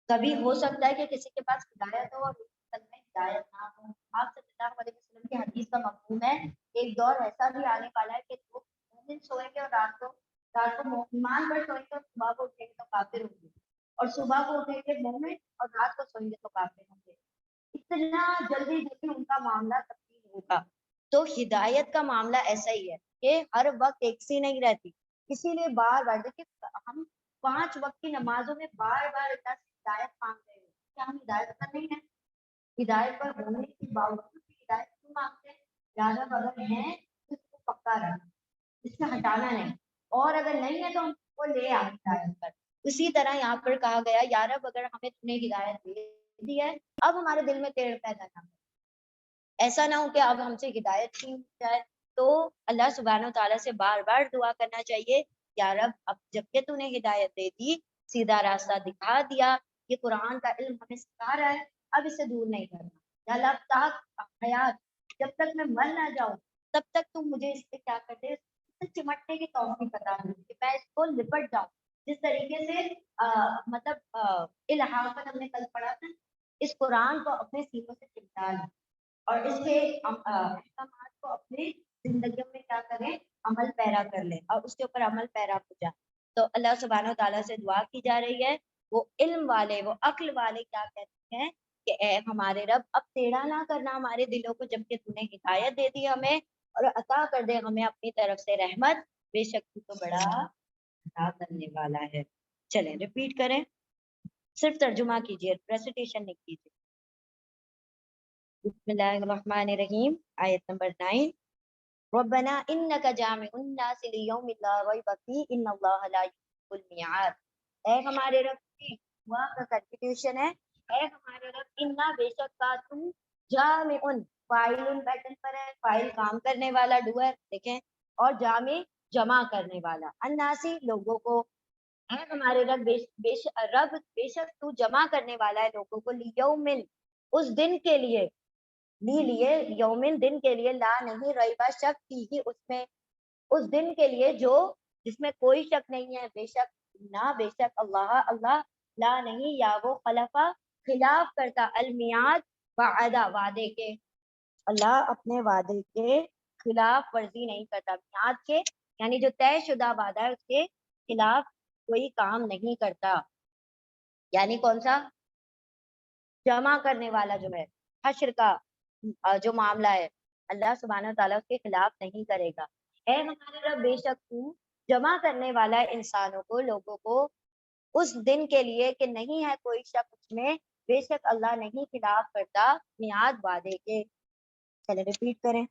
کبھی ہو سکتا ہے کہ کسی کے پاس ہدایت ہو اور میں ہدایت نہ ہو. آپ صلی اللہ علیہ وسلم کی حدیث کا مفہوم ہے ایک دور ایسا بھی آنے والا ہے کہ لوگ مومن سوئیں گے اور رات کو ایمان پر سوئیں گے اور صبح کو اٹھیں گے تو کافر ہوں گے، اور صبح کو اٹھیں گے مومن اور رات کو سوئیں گے تو کافر ہوں گے. اتنا جلدی جلدی ان کا معاملہ تبدیل ہوگا. تو ہدایت کا معاملہ ایسا ہی ہے کہ ہر وقت ایک سی نہیں رہتی، اسی لیے بار بار دیکھیں ہم 5 وقت کی نمازوں میں بار بار اللہ سے ہدایت مانگ رہے ہیں. کیا ہم ہدایت پر نہیں ہیں؟ ہدایت پر ہونے کے باوجود بھی ہدایت کیوں مانگتے ہیں؟ یا رب اگر ہیں تو اس کو پکا رکھ، اس سے ہٹانا نہیں، اور اگر نہیں ہے تو ہم کو لے آ ہدایت پر. اسی طرح یہاں پر کہا گیا یا رب اگر ہمیں تم نے ہدایت دے دی ہے، اب ہمارے دل میں ٹیڑھ پیدا نہ ہو، ایسا نہ ہو کہ اب ہم سے ہدایت چھین جائے. تو اللہ سبحانہ و تعالیٰ سے بار بار دعا کرنا چاہیے، یا رب اب جب کہ تو نے ہدایت دے دی، سیدھا راستہ دکھا دیا، یہ قرآن کا علم ہمیں سکھا رہا ہے، اب اسے دور نہیں کرنا. یا اللہ تاک حیات، جب تک میں مر نہ جاؤں تب تک تم مجھے اس سے کیا کر دے، اس سے چمٹنے کی توفیق عطا کر دے کہ میں اس کو لپٹ جاؤں. جس طریقے سے مطلب الہام ہم نے کل پڑھا تھا، اس قرآن کو اپنے سینوں سے چمٹا لیں اور اس کے احکامات کو اپنے زندگیوں میں کیا کریں، عمل پیرا کر لیں اور اس کے اوپر عمل پیرا ہو جائیں. تو اللہ سبحانہ و تعالیٰ سے دعا کی جا رہی ہے، وہ علم والے، وہ عقل والے کیا کہتے ہیں کہ اے ہمارے رب اب ٹیڑھا نہ کرنا ہمارے دلوں کو، جبکہ تو نے ہدایت دے دی ہمیں، اور عطا کر دے ہمیں اپنی طرف سے رحمت، بے شک تو بڑا عطا کرنے والا ہے. چلیں ریپیٹ کریں، صرف ترجمہ کیجیے، ریسیٹیشن نہیں کیجیے. بسم اللہ الرحمن الرحیم، آیت نمبر 9. ربنا انک جامع الناس لیوم لا ریب فیہ ان اللہ لا یخلف المیعاد. اے ہمارے رب کی دعا کا کنٹینیوشن ہے، اے ہمارے رب انا بے شک کا تو، جامع، فاعل پیٹرن پر ہے، فاعل کام کرنے والا ڈوئر دیکھیں، اور جامع جمع کرنے والا، الناسی لوگوں کو، اے ہمارے رب بے شک تو جمع کرنے والا ہے لوگوں کو لیومن اس دن کے لیے لیے یومن دن کے لیے لا نہیں ریبا شک فیہ اس میں اس دن کے لیے جو جس میں کوئی شک نہیں ہے بے شک اللہ لا نہیں یا وہ خلفا خلاف کرتا المیعاد وعدہ وعدے کے اللہ اپنے وعدے کے خلاف ورزی نہیں کرتا میعاد کے یعنی جو طے شدہ وعدہ ہے اس کے خلاف کوئی کام نہیں کرتا یعنی کون سا جمع کرنے والا جو ہے حشر کا جو معاملہ ہے اللہ سبحانہ وتعالیٰ اس کے خلاف نہیں کرے گا اے ہمارے رب بے شک تو جمع کرنے والا ہے انسانوں کو لوگوں کو اس دن کے لیے کہ نہیں ہے کوئی شک اس میں بے شک اللہ نہیں خلاف کرتا میعاد وعدے کے چلے ریپیٹ کریں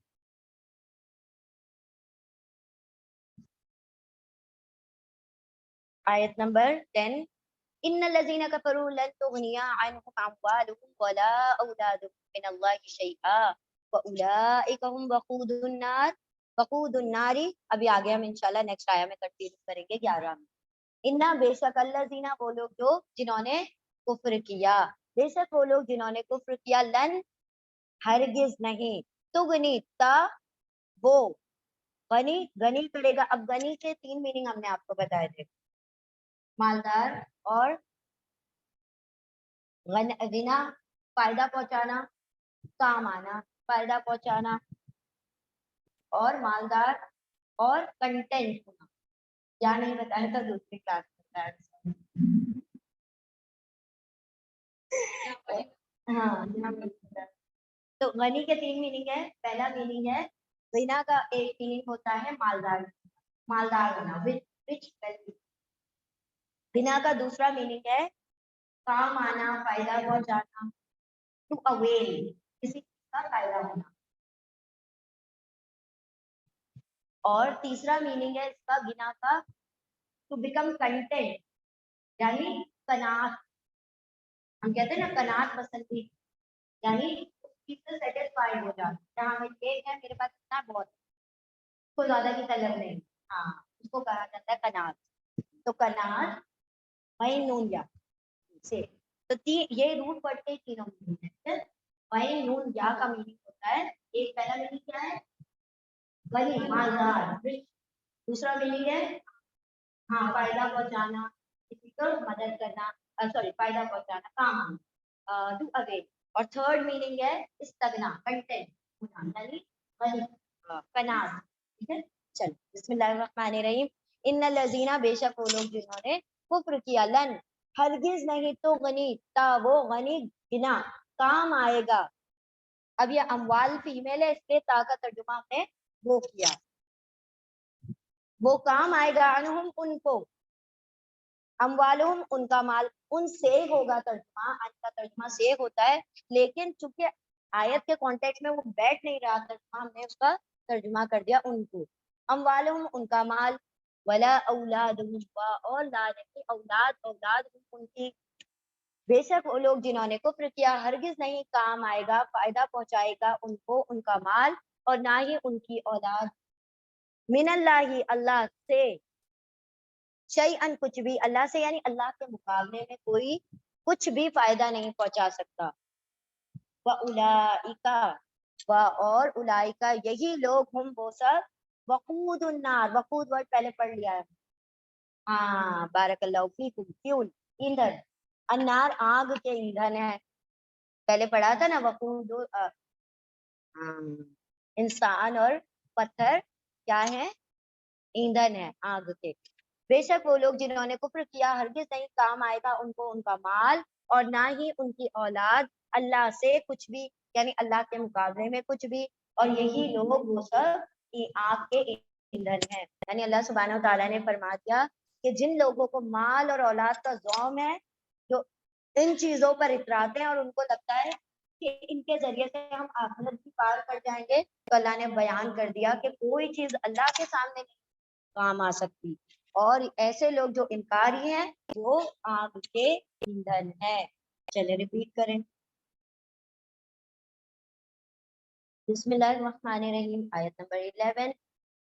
آیت نمبر 10 ان الذين كفروا لن تغني عنهم اموالهم ولا اولادهم من الله شيئا واولئك هم وقود النار ابھی آگے ہم انشاءاللہ نیکسٹ آیا میں کنٹینیو کریں گے 11 میں انا بے شک الذين وہ لوگ جو جنہوں نے کفر کیا بے شک وہ لوگ جنہوں نے کفر کیا لن ہرگز نہیں تغنی تا وہ غنی کرے گا اب غنی کے 3 میننگ ہم نے آپ کو بتائے تھے مالدار اور غنا فائدہ پہنچانا کام آنا فائدہ پہنچانا اور مالدار اور کنٹینٹ ہونا یا نہیں بتایا تھا دوسری کلاس میں ہاں تو غنی کے 3 میننگ ہے پہلا میننگ ہے غنا کا ایک میننگ ہوتا ہے مالدار ہونا غنا کا دوسرا میننگ ہے کام آنا فائدہ پہنچانا ٹو اویل کسی کا فائدہ ہونا اور تیسرا میننگ ہے اس کا غنا کا ٹو بیکم کنٹینٹ یعنی قناعت ہم کہتے ہیں نا قناعت پسندی یعنی سیٹسفائیڈ ہو جانا جہاں میں ایک ہے میرے پاس اتنا بہت کو زیادہ کی طلب نہیں ہاں اس کو کہا جاتا ہے قناعت تو قناعت وہیں نون یا سے تو یہ روٹ ورڈ کے تینوں میننگ ہے وہیں نون یا کا میننگ ہوتا ہے ایک پہلا میننگ کیا ہے غنی مالدار دوسرا میننگ ہے ہاں فائدہ پہنچانا کسی کو مدد کرنا سوری فائدہ پہنچانا کام ٹو اویل اور تھرڈ میننگ ہے استغنا کنٹینٹ ہونا یعنی غنی قناعت ٹھیک ہے چل بسم اللہ الرحمن الرحیم ان الذین بے شک وہ لوگ جنہوں نے کفر کیا لن ہرگز نہیں تو غنی تا وہ غنی گنا کام آئے گا اب یہ اموال فیمیل ہے اس لیے تا کا ترجمہ ہم نے وہ کیا وہ کام آئے گا انہم ان کو اموالہم ان کا مال ان سے ہوگا ترجمہ ان کا ترجمہ سے ہوتا ہے لیکن چونکہ آیت کے کانٹیکسٹ میں وہ بیٹھ نہیں رہا ترجمہ ہم نے اس کا ترجمہ کر دیا ان کو اموالہم ان کا مال ولا اولادہم اور اولاد ان کی بے شک وہ لوگ جنہوں نے کفر کیا ہرگز نہیں کام آئے گا فائدہ پہنچائے گا ان کو ان کا مال اور نہ ہی ان کی اولاد من اللہ سے شیئن کچھ بھی اللہ سے یعنی اللہ کے مقابلے میں کوئی کچھ بھی فائدہ نہیں پہنچا سکتا وَأُولَئِكَ اور اولئکا یہی لوگ ہم وہ سب وقود النار وقود ورڈ پہلے پڑھ لیا ہے ہاں بارک اللہ فیکم فیول ایندھن النار آگ کے ایندھن ہے پہلے پڑھا تھا نا وقود انسان اور پتھر کیا ہے ایندھن ہے آگ کے بے شک وہ لوگ جنہوں نے کفر کیا ہرگز نہیں کام آئے گا ان کو ان کا مال اور نہ ہی ان کی اولاد اللہ سے کچھ بھی یعنی اللہ کے مقابلے میں کچھ بھی اور یہی لوگ وہ سب آگ کے ایندھن ہیں یعنی اللہ سبحانہ و تعالیٰ نے فرما دیا کہ جن لوگوں کو مال اور اولاد کا ذوم ہے جو ان چیزوں پر اتراتے ہیں اور ان کو لگتا ہے کہ ان کے ذریعے سے ہم آخرت بھی پار کر جائیں گے تو اللہ نے بیان کر دیا کہ کوئی چیز اللہ کے سامنے نہیں کام آ سکتی اور ایسے لوگ جو انکاری ہیں وہ آگ کے ایندھن ہے چلے ریپیٹ کریں بسم اللہ الرحمن الرحیم آیت نمبر 11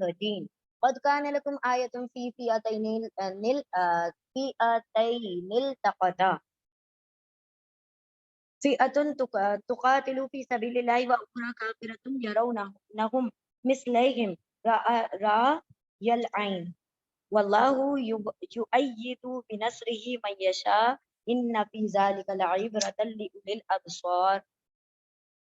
13। قد كان لكم آية في فئتين التقتا فئة تقاتل في سبيل الله وأخرى كافرة يرونهم مثليهم رأي العين والله يؤيد بنصره من يشاء إن في ذلك لعبرة لأولي الأبصار।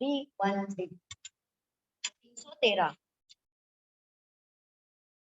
313, 313।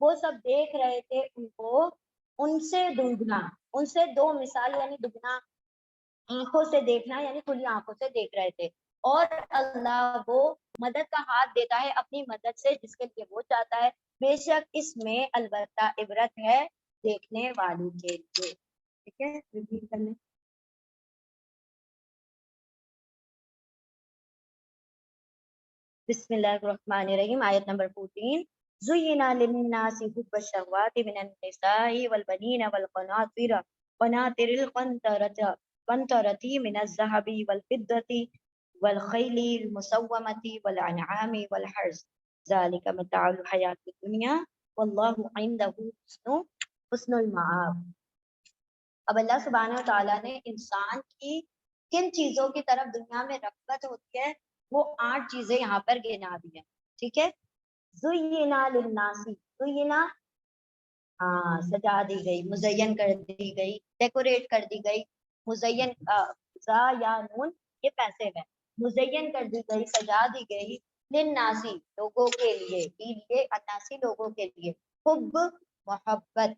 وہ سب دیکھ رہے تھے ان کو ان سے دگنا، ان سے دو مثال یعنی دگنا آنکھوں سے دیکھنا یعنی کھلی آنکھوں سے دیکھ رہے تھے. اور اللہ وہ مدد کا ہاتھ دیتا ہے اپنی مدد سے جس کے لیے وہ چاہتا ہے. بے شک اس میں البتہ عبرت ہے دیکھنے والوں کے لیے. ٹھیک ہے، ریپیٹ کر لیں. بسم اللہ الرحمن الرحیم. آیت نمبر 14. زُيِّنَ لِلنَّاسِ حُبُّ الشَّهَوَاتِ مِنَ النِّسَاءِ وَالْبَنِينَ وَالْقَنَاطِرِ الْمُقَنطَرَةِ مِنَ الذَّهَبِ وَالْفِضَّةِ وَالْخَيْلِ الْمُسَوَّمَةِ وَالْأَنْعَامِ وَالْحَرْثِ ذَلِكَ مَتَاعُ الْحَيَاةِ الدُّنْيَا وَاللَّهُ عِندَهُ حُسْنُ الْمَآبِ. اب اللہ سبحانہ وتعالیٰ نے انسان کی کن چیزوں کی طرف دنیا میں رغبت ہوتی ہے وہ 8 چیزیں یہاں پر گنا دی ہیں. ٹھیک ہے. زُيِّنَ لِلنَّاسِ، زُيِّنَ سجا دی گئی، مزین کر دی گئی، ڈیکوریٹ کر دی گئی. مزین زا یا نون یہ پیسے ہے. مزین کر دی گئی، سجا دی گئی. للناسی لوگوں کے لیے، الناسی لوگوں کے لیے. حب محبت.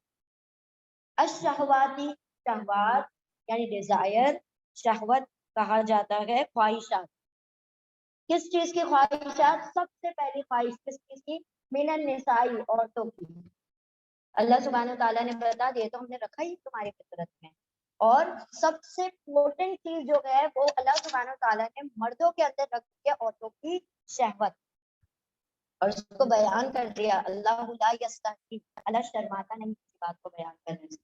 الشہواتی شہوات یعنی ڈیزائر، شہوت کہا جاتا ہے خواہشات. کس چیز کی خواہشات؟ سب سے پہلی خواہش کس چیز کی؟ من النسائی عورتوں کی. اللہ سبحانہ تعالیٰ نے بتا دیا تو ہم نے رکھا ہی تمہاری فطرت میں. اور سب سے امپورٹنٹ چیز جو ہے وہ اللہ سبحانہ تعالیٰ نے مردوں کے اندر رکھ دیا عورتوں کی شہوت اور اس کو بیان کر دیا. اللہ لا یستحی، اللہ شرماتا نہیں کسی بات کو بیان کرنے سے.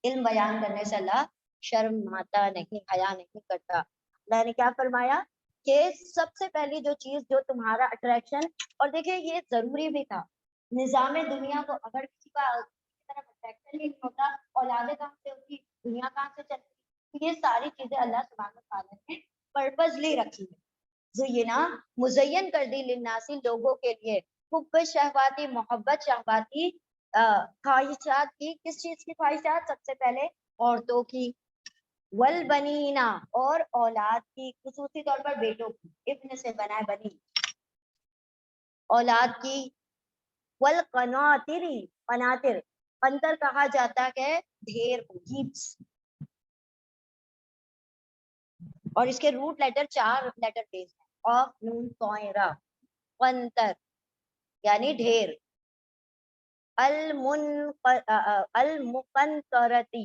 علم بیان کرنے سے اللہ شرماتا نہیں، حیا نہیں کرتا. اللہ نے کیا فرمایا کہ سب سے پہلی جو چیز جو تمہارا اٹریکشن، اور دیکھیں یہ ضروری بھی تھا نظام دنیا کو. اگر کسی کا اٹریکشن نہیں ہوتا اولادیں کہاں سے ہوتی، دنیا کہاں سے چلتی. یہ ساری چیزیں اللہ سبحانہ تعالیٰ نے پرپزلی رکھی ہے. زینا مزین کر دی للناسی لوگوں کے لیے. حب شہواتی محبت شہواتی خواہشات کی. کس چیز کی خواہشات؟ سب سے پہلے عورتوں کی. والبنینا اور اولاد کی، خصوصی طور پر بیٹوں کی. ابن سے بنا ہے بنی، اولاد کی. والقناطری، قناطر قنطر کہا جاتا ہے ڈھیر کو، ہیپس. اور اس کے روٹ لیٹر 4 لیٹر بیس ہیں. آف نون سوئرا. قنطر یعنی ڈھیر. المقنطرتی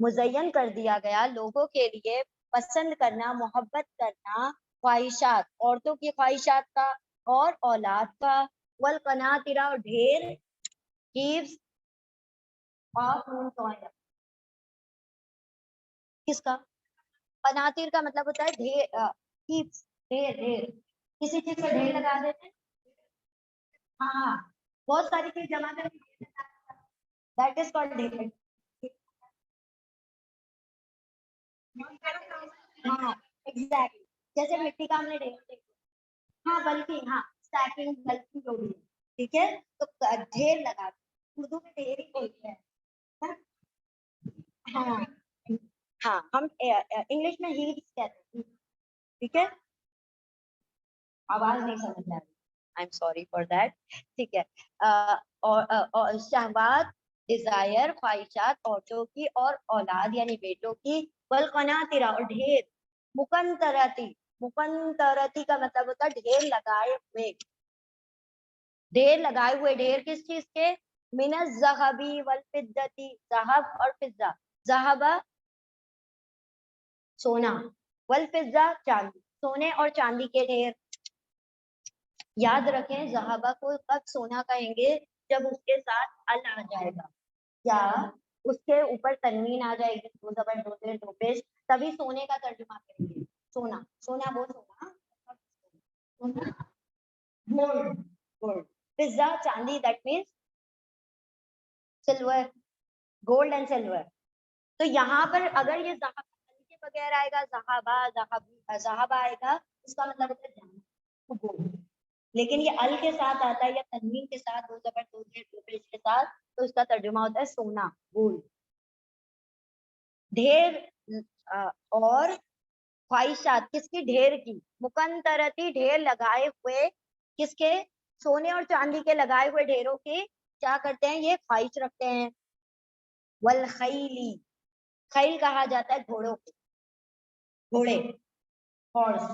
مزین کر دیا گیا لوگوں کے لیے، پسند کرنا، محبت کرنا خواہشات، عورتوں کی خواہشات کا اور اولاد کا. والقناطرہ اور ڈھیر. ہیپس آف نون سوئرا کس کا؟ قناطر کا مطلب ہوتا ہے ڈھیر. ہیپس ڈھیر، ڈھیر کسی چیز کا ڈھیر لگا دیتے ہیں. ہاں بہت ساری چیز جمع کر کے دیٹ از کالڈ ڈھیر. ہاں ایگزیکٹلی، جیسے مٹی کا ہم نے ڈھیر دیکھا. ہاں بلکہ ہاں اسٹیکنگ بلکہ جو بھی. ٹھیک ہے. تو ڈھیر لگا اردو میں ڈھیر ہی بولتے ہیں. ہاں ہاں ہم انگلش میں ہیپس کہتے ہیں. ٹھیک ہے. آواز نہیں سمجھ آ رہی. I am sorry for that. ٹھیک ہے. اور شہوات ڈیزائر خواہشات عورتوں کی اور اولاد یعنی بیٹوں کی. والقناطرہ اور ڈھیر. مقنطرتی، مقنطرتی کا مطلب ہوتا ہے ڈھیر لگائے ہوئے. ڈھیر لگائے ہوئے. ڈھیر کس چیز کے؟ من الذهب والفضة، ذهب اور فضہ. ذهب سونا، والفضہ چاندی، سونے اور چاندی کے ڈھیر. یاد رکھیں ذهب کو کب سونا کہیں گے؟ جب اس کے ساتھ ال آ جائے گا یا اس کے اوپر تنوین آ جائے گی، دو زبر دو زیر دو پیش، تبھی سونے کا ترجمہ کریں گے. سونا، سونا وہ سونا گولڈ، گولڈ. فضہ چاندی، that means silver, gold and silver. تو یہاں پر اگر یہ ذهب کے بغیر آئے گا، ذهب آئے گا، اس کا مطلب ہوتا ہے گولڈ. لیکن یہ ال کے ساتھ آتا ہے یا تنوین کے ساتھ، دو زبر دو زیر دو پیش کے ساتھ، تو اس کا ترجمہ ہوتا ہے سونا، گولڈ. ڈھیر اور خواہشات کس کی؟ ڈھیر کی. مقنطرتی ڈھیر لگائے ہوئے. کس کے؟ سونے اور چاندی کے لگائے ہوئے ڈھیروں کی کیا کرتے ہیں, یہ خواہش رکھتے ہیں. والخیلی, خیل کہا جاتا ہے گھوڑوں کو, گھوڑے, ہارس.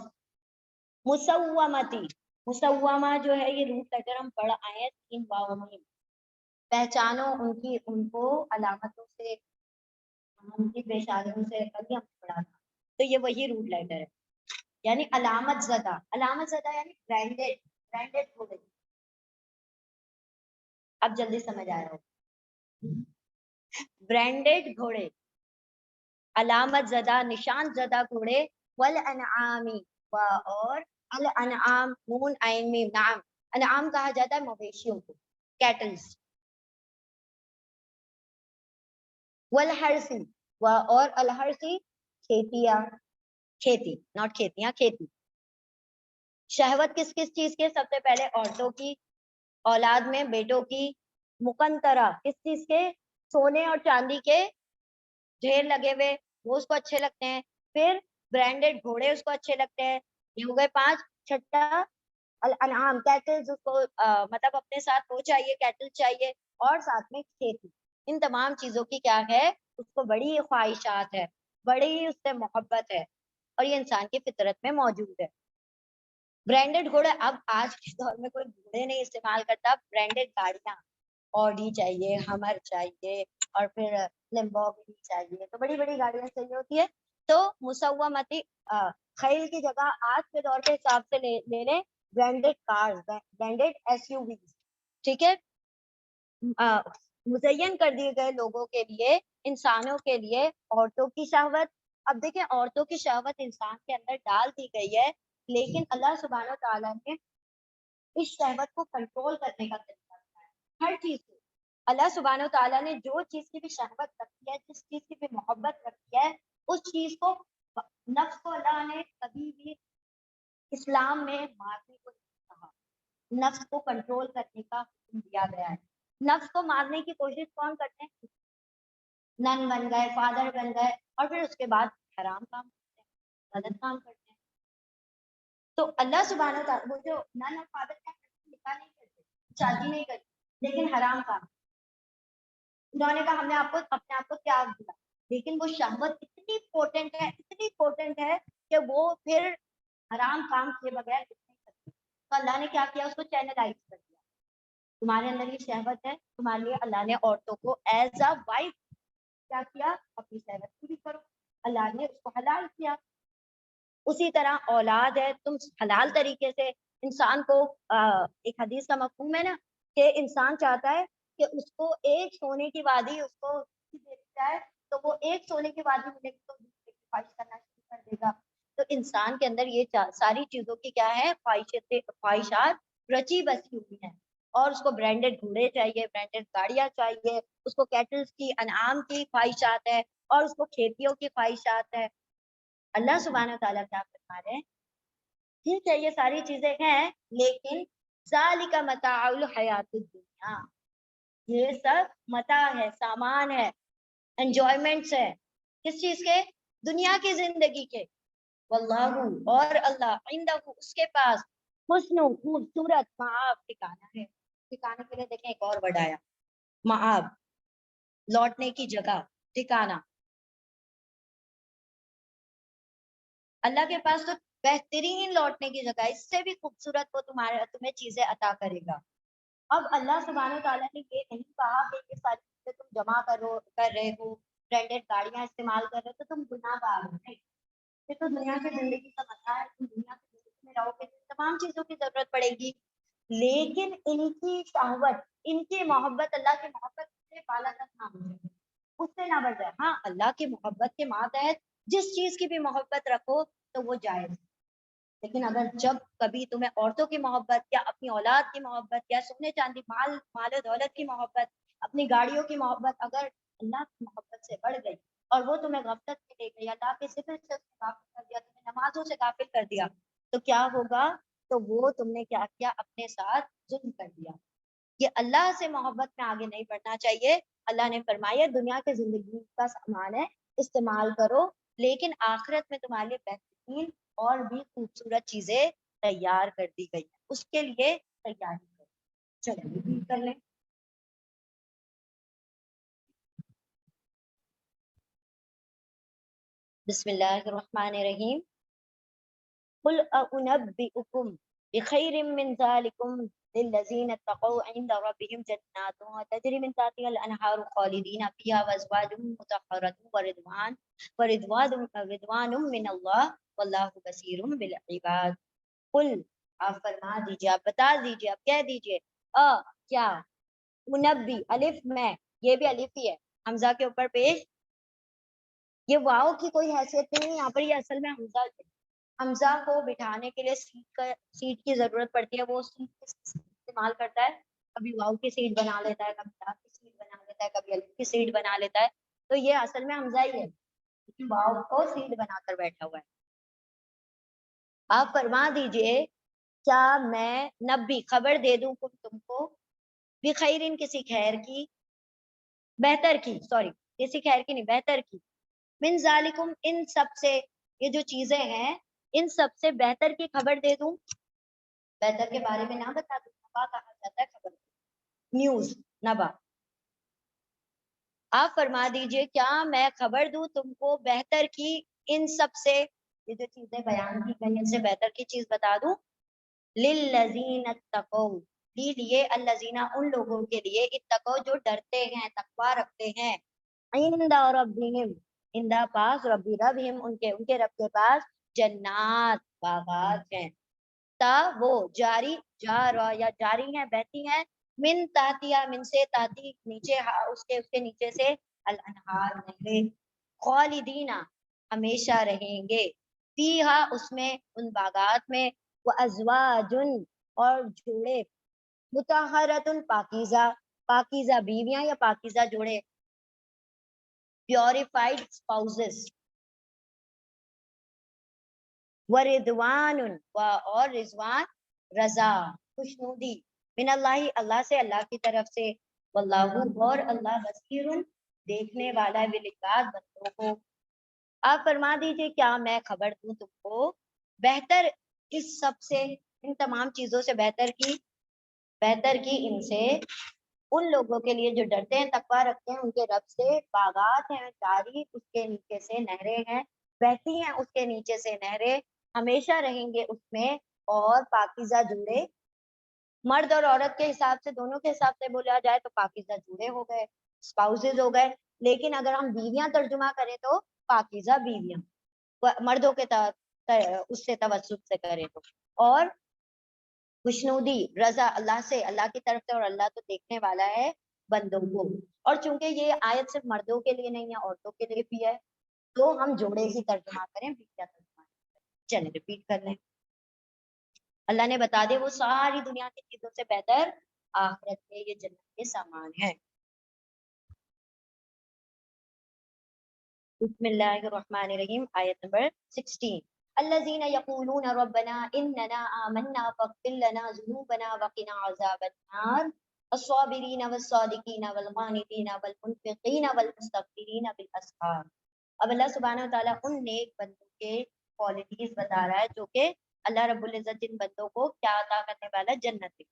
مسومتی, مسومہ جو ہے یہ روٹ لیٹر ہم پڑھ آئے ہیں 3 باؤں میں. پہچانو ان کو علامتوں سے, ان کی پیشانیوں سے, کبھی ہم پڑھا تھا. تو یہ وہی روٹ لیٹر ہے, یعنی علامت زدہ. علامت زدہ یعنی برانڈیڈ, برانڈیڈ گھوڑے. اب جلدی سمجھ آ رہا ہو, برانڈیڈ گھوڑے, علامت زدہ, نشان زدہ گھوڑے. والانعامی, اور الانعام, نون عین میم, نعم. انعام کہا جاتا ہے مویشیوں کو, کیٹلز. والحرسی, اور الحرسی کھیتیاں, کھیتی, ناٹ کھیتیاں, کھیتی. شہوت کس کس چیز کے؟ سب سے پہلے عورتوں کی, اولاد میں بیٹوں کی. مقنطرہ کس چیز کے؟ سونے اور چاندی کے ڈھیر لگے ہوئے, وہ اس کو اچھے لگتے ہیں. پھر برانڈیڈ گھوڑے اس کو اچھے لگتے ہیں. یہ ہو گئے 5. چھٹا الانعام, کیٹلز, اس کو مطلب اپنے ساتھ وہ چاہیے, کیٹل چاہیے, اور ساتھ میں کھیتی. ان تمام چیزوں کی کیا ہے, اس کو بڑی خواہشات ہے, بڑی اس سے محبت ہے, اور یہ انسان کی فطرت میں موجود ہے. برانڈیڈ گھوڑے, اب آج کے دور میں کوئی گھوڑے نہیں استعمال کرتا, برانڈیڈ گاڑیاں, آڈی چاہیے, ہمر چاہیے, اور پھر لیمبورگینی چاہیے, تو بڑی بڑی گاڑیاں چاہیے ہوتی ہے. تو مسومتی, خیل کی جگہ آج کے دور کے حساب سے لے لیں branded cars, branded S U Vs. ٹھیک ہے, مزین کر دیے گئے لوگوں کے لیے, انسانوں کے لیے عورتوں کی شہوت. اب دیکھیں, عورتوں کی شہوت انسان کے اندر ڈال دی گئی ہے, لیکن اللہ سبحانہ تعالیٰ نے اس شہوت کو کنٹرول کرنے کا طریقہ بتایا ہے. ہر چیز کو اللہ سبحانہ تعالیٰ نے جو چیز کی بھی شہوت رکھی ہے, جس چیز کی بھی محبت رکھی ہے, اس چیز کو, نفس کو اللہ نے کبھی بھی اسلام میں مارنے کو نہیں کہا, نفس کو کنٹرول کرنے کا حکم دیا گیا ہے. نفس کو مارنے کی کوشش کون کرتے ہیں؟ نن بن گئے, فادر بن گئے, اور پھر اس کے بعد حرام کام کرتے ہیں, غلط کام کرتے ہیں. تو اللہ سبحانہ تعالیٰ, وہ جو نن اور فادر کیا کرتے ہیں, نکاح نہیں کرتے, شادی نہیں کرتے, لیکن حرام کام. انہوں نے کہا ہم نے آپ کو اپنے آپ کو تیاگ دیا, لیکن وہ شہوت اتنی پوٹنٹ ہے, اتنی پوٹنٹ ہے کہ وہ پھر حرام کام کیے بغیر نہیں کرتے. تو اللہ نے کیا کیا, اس کو چینلائز کر دیا. تمہارے اندر یہ شہوت ہے, تمہارے لیے اللہ نے عورتوں کو ایز اے وائف کیا کیا, اپنی شہوت پوری کرو. اللہ نے اس کو حلال کیا. اسی طرح اولاد ہے, تم حلال طریقے سے انسان کو, ایک حدیث کا مفہوم ہے نا, کہ انسان چاہتا ہے کہ اس کو ایک سونے کی وادی اس کو دے دی جائے, تو وہ ایک سونے کی وادی ملے گی تو دوسرے کی خواہش کرنا شروع کر دے گا. تو انسان کے اندر یہ ساری چیزوں کی کیا ہے, خواہشات رچی بسی ہوئی ہیں. اور اس کو برانڈیڈ گھوڑے چاہیے, برانڈیڈ گاڑیاں چاہیے, اس کو کیٹلز کی, انعام کی خواہشات ہے, اور اس کو کھیتیوں کی خواہشات ہے. اللہ سبحانہ تعالیٰ کیا فرما رہے ہیں, ٹھیک ہے یہ ساری چیزیں ہیں, لیکن ذالک متاع الحیات الدنیا, یہ سب متاع ہے, سامان ہے, انجوائمنٹس ہے. کس چیز کے؟ دنیا کی زندگی کے. واللہ, اور اللہ, عندہ, اس کے پاس, حسن, خوبصورت, مآب, ٹھکانہ ہے. ٹھکانے کے لیے دیکھیں ایک اور ورڈ آیا, مآب, لوٹنے کی جگہ, ٹھکانہ. اللہ کے پاس تو بہترین لوٹنے کی جگہ, اس سے بھی خوبصورت وہ تمہیں چیزیں عطا کرے گا. اب اللہ سبحانہ تعالیٰ نے یہ نہیں کہا کہ یہ ساری چیزیں تم جمع کر رہے ہو, برانڈیڈ گاڑیاں استعمال کر رہے ہو تو تم گناہ گار ہو. نہیں, یہ تو دنیا کی زندگی کا مسئلہ ہے, تم دنیا کی زندگی میں رہو گے, تمام چیزوں کی ضرورت پڑے گی, لیکن ان کی شہوت, ان کی محبت, اللہ کی محبت سے بالا تک نہ ہو جائے, اس سے نہ بڑھ جائے. ہاں, اللہ کی محبت کے ماتحت جس چیز کی بھی محبت رکھو تو وہ جائز, لیکن اگر جب کبھی تمہیں عورتوں کی محبت, یا اپنی اولاد کی محبت, یا سونے چاندی, مال و دولت کی محبت, اپنی گاڑیوں کی محبت, اگر اللہ کی محبت سے بڑھ گئی اور وہ تمہیں غفلت میں لے گئی, اللہ کے ذکر سے غافل کر دیا, تمہیں نمازوں سے غافل کر دیا, تو کیا ہوگا, تو وہ تم نے کیا کیا, اپنے ساتھ ظلم کر دیا. یہ اللہ سے محبت میں آگے نہیں بڑھنا چاہیے. اللہ نے فرمایا دنیا کی زندگی کا سامان ہے, استعمال کرو, لیکن آخرت میں تمہارے لیے بہترین اور بھی خوبصورت چیزیں تیار کر دی گئی, اس کے لیے تیاری کرو. چلو repeat کر لیں. بسم اللہ الرحمن الرحیم. قل أنبئكم بخير من ذلكم للذين اتقوا عند ربهم جنات تجري من تحتها الأنهار خالدين فيها وأزواج مطهرة ورضوان من الله والله بصير بالعباد. قل آپ فرما دیجیے، آپ بتا دیجیے، آپ کہہ دیجیے. کیا منبی الف میں، یہ بھی الف ہی ہے حمزہ کے اوپر پیش. یہ واؤ کی کوئی حیثیت نہیں ہے یہاں پر، یہ اصل میں حمزہ ہے. حمزہ کو بٹھانے کے لیے سیٹ کی ضرورت پڑتی ہے. وہ سیٹ استعمال کرتا ہے، کبھی واؤ کی سیٹ بنا لیتا ہے، کبھی تا کی سیٹ بنا لیتا ہے، کبھی الف کی سیٹ بنا لیتا ہے. تو یہ اصل میں حمزہ ہی ہے، واؤ کو سیٹ بنا کر بیٹھا ہوا ہے. آپ فرما دیجئے کیا میں نبی خبر دے دوں تم کو بخیرین کسی خیر کی، بہتر کی، سوری کسی خیر کی نہیں بہتر کی، من ذالکم ان سب سے، یہ جو چیزیں ہیں ان سب سے بہتر کی خبر دے دوں. بہتر کے بارے میں نہ بتا دوں، نبا کہا جاتا ہے خبر، نیوز نبا. آپ فرما دیجئے کیا میں خبر دوں تم کو بہتر کی ان سب سے، یہ جو چیزیں بیان کی گئی ان سے بہتر کی چیز بتا دوں. للذین اتقوا، لیے الذین ان لوگوں کے لیے، اتقوا جو ڈرتے ہیں تقوی رکھتے ہیں، عند ربہم اندا پاس، ربی ربہم ان کے رب کے پاس، جنات باغات ہیں، تا وہ جاری جارا یا جاری ہیں بہتی ہیں، من تحتیا من سے تحتی نیچے اس کے نیچے سے، الانہار نہریں، خالدینہ ہمیشہ رہیں گے، فیہا اس میں ان باغات میں، وازواجن اور جوڑے، مطہرۃ پاکیزہ، پاکیزہ بیویاں یا پاکیزہ جوڑے، پیوریفائڈ اسپاؤزز، ورضوان اور رضوان رضا خوشنودی، من اللہ اللہ سے، اللہ کی طرف سے، واللہ اور اللہ بصیر دیکھنے والا ہے، بالعباد بندوں کو. آپ فرما دیجئے کیا میں خبر دوں تم کو بہتر اس سب سے، ان تمام چیزوں سے بہتر کی ان سے، ان لوگوں کے لیے جو ڈرتے ہیں تقوی رکھتے ہیں ان کے رب سے، باغات ہیں جاری اس کے نیچے سے، نہریں ہیں بہتی ہیں اس کے نیچے سے نہریں، ہمیشہ رہیں گے اس میں، اور پاکیزہ جوڑے. مرد اور عورت کے حساب سے، دونوں کے حساب سے بولا جائے تو پاکیزہ جوڑے ہو گئے، اسپاؤسز ہو گئے. لیکن اگر ہم بیویاں ترجمہ کریں تو پاکیزہ بیویاں، مردوں کے اس سے توسط سے کریں تو، اور خوشنودی رضا اللہ سے، اللہ کی طرف سے، اور اللہ تو دیکھنے والا ہے بندوں کو. اور چونکہ یہ آیت صرف مردوں کے لیے نہیں ہے، عورتوں کے لیے بھی ہے، تو ہم جوڑے ہی ترجمہ کریں، بیویاں ترجمہ کریں. چلیں ریپیٹ کر لیں. اللہ نے بتا دیا وہ ساری دنیا کی چیزوں سے بہتر آخرت میں یہ جنت کے سامان ہے. بسم اللہ الرحمن الرحیم، آیت نمبر 16. الذين يقولون ربنا اننا آمنا فاغفر لنا ذنوبنا وقنا عذاب النار الصابرين والصادقين والقانتين والمنفقين والمستغفرين بالاسحار. اب اللہ سبحانہ وتعالیٰ ان نیک بندوں کے کوالٹیز بتا رہا ہے جو کہ اللہ رب العزت جن بندوں کو کیا عطا کرنے والا جنت ہے.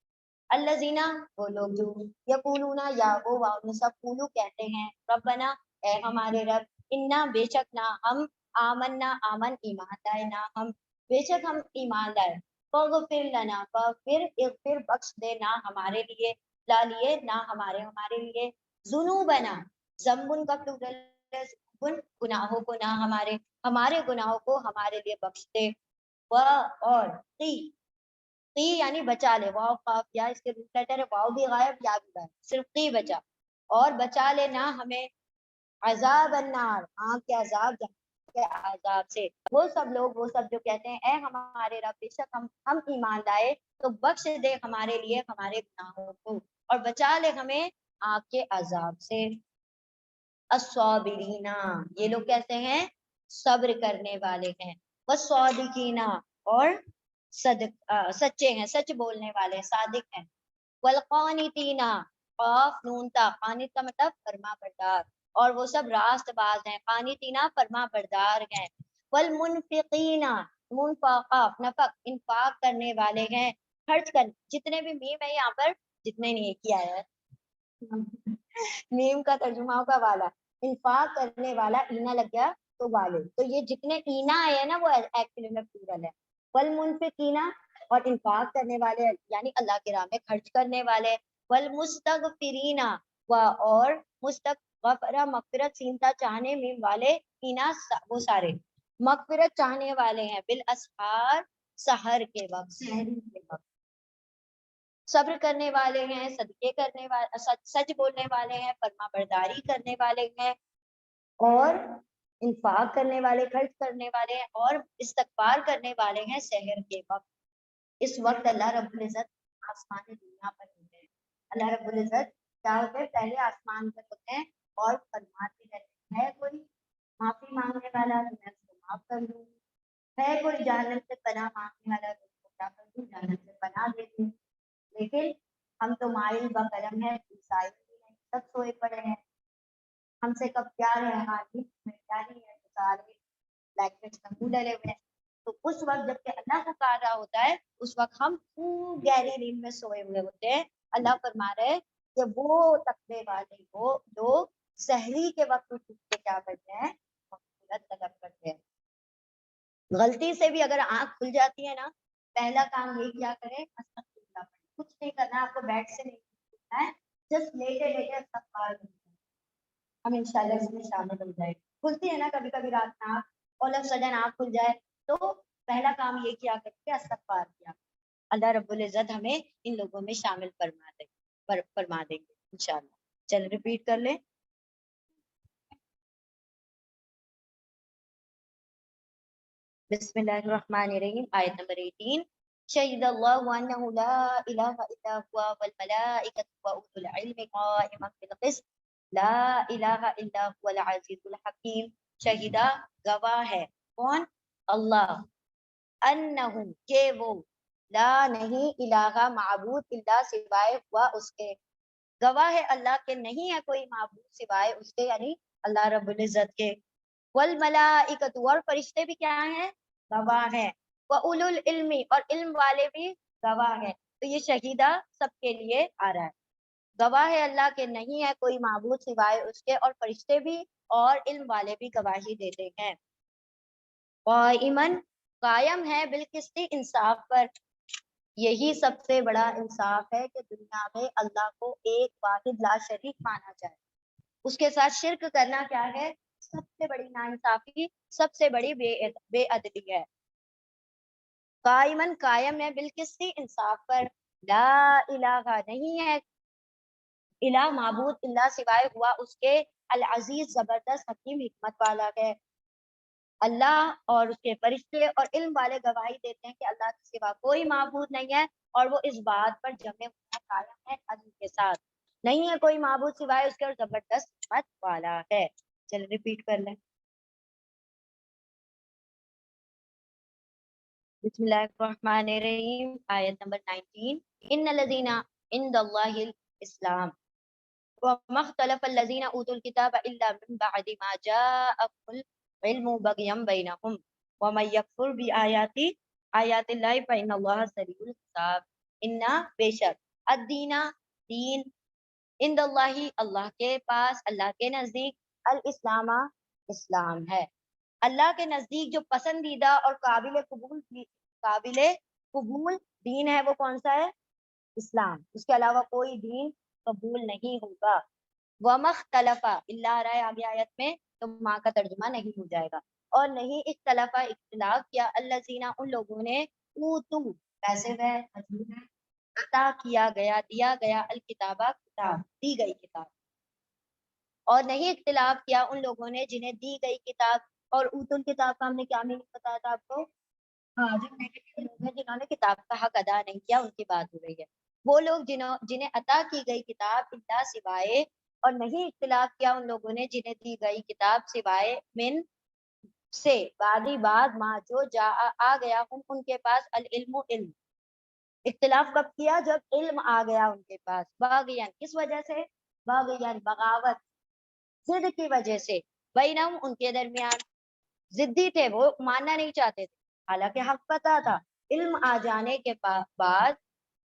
الذین وہ لوگ جو یقولون یا وہ سب قولو کہتے ہیں، ربنا اے ہمارے رب، انا بے شک نہ ہم، آمنا آمن ایمان لائے نہ ہم، بے شک ہم ایمان لائے، فاغفر لنا پھر اغفر بخش دے نہ ہمارے لیے، لا لیے نہ ہمارے لیے، ذنوبنا ذنبن کا پلورل ہے، گناہوں کو نہ ہمارے گناہوں کو ہمارے لیے بخش دے، اور قی یعنی بچا لے، واو قاف یا اس کے روٹ لیٹر ہے، واو بھی غائب یا بھی غائب، صرف قی بچا، اور بچا لے نہ ہمیں عذاب النار آگ کے عذاب سے. وہ سب لوگ، وہ سب جو کہتے ہیں اے ہمارے رب بے شک ہم ایمان لائے تو بخش دے ہمارے لیے ہمارے گناہوں کو، اور بچا لے ہمیں آگ کے عذاب سے. الصابرین یہ لوگ کہتے ہیں صبر کرنے والے ہیں، والصادقین اور سچے ہیں، سچ بولنے والے، صادق ہیں، والقانتین قاف نون تا، قانت کا مطلب فرما بردار، اور وہ سب راست باز ہیں، قانتین فرما بردار ہیں، والمنفقین منفاق نفق انفاق کرنے والے ہیں، خرچ کر، جتنے بھی میم ہے یہاں پر جتنے نیکی آیا ہے میم کا ترجمہ ہوگا والا، انفاق کرنے والا، اینا لگ گیا تو والے، تو یہ جتنے اینا آئے ہیں نا وہ ایکچولی میں پلورل ہے. والمنفقینا، اور انفاق کرنے والے یعنی اللہ کی راہ میں خرچ کرنے والے، والمستغفرینا، اور مستغفرہ مغفرت سینتا چاہنے میم والے، اینا وہ سارے مغفرت چاہنے والے ہیں، بالاسحار سحر کے وقت، سحری کے وقت، صبر کرنے والے ہیں، صدقے کرنے والے، سچ بولنے والے ہیں، فرما برداری کرنے والے ہیں، اور انفاق کرنے والے، خرچ کرنے والے ہیں، اور استغفار کرنے والے ہیں سحر کے وقت. اس وقت اللہ رب العزت آسمان دنیا پر ہوتے ہیں. اللہ رب العزت کیا ہوتے ہیں؟ پہلے آسمان پر ہوتے ہیں اور فرماتے رہتے ہیں کوئی معافی مانگنے والا تو میں اس کو معاف کر دوں، ہے کوئی جہنم سے پناہ مانگنے والا تو اس کو کیا کر دوں؟ جہنم سے پناہ دے دوں. لیکن ہم تو مائل با قلم ہے، عیسائی ہیں، سب سوئے پڑے ہیں، ہم سے کب پیار ہے ہماری میں کیا نہیں ہے، سارے بلیکٹس میں منہ ڈلے ہوئے ہیں. تو اس وقت جب کہ اللہ پکار رہا ہوتا ہے اس وقت ہم خوب گہری نیند میں سوئے ہوئے ہوتے ہیں. اللہ فرما رہے ہیں کہ وہ تقوی والے وہ لوگ سحری کے وقت اٹھ کے کیا کرتے ہیں؟ مغفرت طلب کرتے ہیں. غلطی سے بھی اگر آنکھ کھل جاتی ہے نا، پہلا کام یہ کیا کریں؟ استغفر اللہ. کچھ نہیں کرنا، آپ کو بیڈ سے نہیں اٹھنا ہے، جسٹ لیٹے لیٹے استغفار کرنا. ہم انشاءاللہ اس میں شامل ہو جائے. کھلتی ہے نا کبھی کبھی رات میں آنکھ، آل آف سڈن آنکھ کھل جائے تو پہلا کام یہ کیا کرتے ہیں؟ استغفار کیا. اللہ رب العزت ہمیں ان لوگوں میں شامل فرما دیں گے انشاءاللہ. چل ریپیٹ کر لیں. بسم اللہ الرحمن الرحیم. آیت نمبر 18. شہید اللہ انہ لا الہ الا ہوا والملائکۃ واولو العلم قائما بالقسط لا الہ الا هو العزیز الحکیم. شہیدہ گواہ ہے، کون؟ اللہ، انہم کہ وہ، لا نہیں، الہ معبود الا سوائے ہوا اس کے، گواہ ہے اللہ کے نہیں ہے کوئی معبود سوائے اس کے یعنی اللہ رب العزت کے. والملائکۃ، اور فرشتے بھی کیا ہیں؟ گواہ ہیں. واولو العلم، اور علم والے بھی گواہ ہیں. تو یہ شہیدہ سب کے لیے آ رہا ہے. گواہ ہے اللہ کے نہیں ہے کوئی معبود سوائے اس کے، اور فرشتے بھی اور علم والے بھی گواہی دیتے ہیں. قائمن، قائم ہے، بالقسط، انصاف پر. یہی سب سے بڑا انصاف ہے کہ دنیا میں اللہ کو ایک واحد لا شریک مانا جائے. اس کے ساتھ شرک کرنا کیا ہے؟ سب سے بڑی ناانصافی، سب سے بڑی بے عدلی ہے. قائمن، قائم ہے، بالقسط، انصاف پر. لا الہ، نہیں ہے الہ معبود اللہ سوائے ہوا اس کے، العزیز، زبردست، حکیم، حکمت والا ہے. اللہ اور اس کے فرشتے اور علم والے گواہی دیتے ہیں کہ اللہ کے سوا کوئی معبود نہیں ہے، اور وہ اس بات پر جمع ہونا قائم ہے عدل کے ساتھ. نہیں ہے کوئی معبود سوائے اس کے، اور زبردست حکمت والا ہے. چل ریپیٹ کر لیں. بسم اللہ الرحمن الرحیم. آیت نمبر 19. ان الذین عند اللہ الاسلام وما اختلف الذین اوتوا الکتاب الا من بعد ما جاءهم العلم بغیا بینہم ومن یکفر بآیات اللہ فإن اللہ سریع الحساب. انا، بے شک، الدین، دین، عند اللہ، اللہ کے پاس، اللہ کے نزدیک، الاسلام، اسلام ہے. اللہ کے نزدیک جو پسندیدہ اور قابل قبول دین ہے وہ کون سا ہے؟ اسلام. اس کے علاوہ کوئی دین قبول نہیں ہوگا. وَمَا اخْتَلَفَ، اللہ رہا ہے آگے آیت میں تو ماں کا ترجمہ نہیں ہو جائے گا. اور نہیں اختلاف، اختلاف کیا، الذین، ان لوگوں نے، اوتو، پیسے ہے، عطا کیا گیا، دیا گیا، الکتابہ، کتاب، دی گئی کتاب. اور نہیں اختلاف کیا ان لوگوں نے جنہیں دی گئی کتاب. اور اوت الکتاب کا ہم نے کیا میننگ بتایا تھا آپ کو؟ ہاں، جو نیگیٹو لوگ ہیں جنہوں نے کتاب کا حق ادا نہیں کیا ان کی بات ہو رہی ہے. وہ لوگ جنہیں عطا کی گئی کتاب اللہ سوائے، اور نہیں اختلاف کیا ان لوگوں نے جنہیں دی گئی کتاب سوائے، من، سے، بعدی، بعد، ما، جو جا آ گیا ہم ان کے پاس، العلم، علم. اختلاف کب کیا؟ جب علم آ گیا ان کے پاس. باغیان، کس وجہ سے؟ باغیان، بغاوت، ضد کی وجہ سے. بینہم، ان کے درمیان. ضدی تھے، وہ ماننا نہیں چاہتے تھے حالانکہ حق پتا تھا. علم آ جانے کے بعد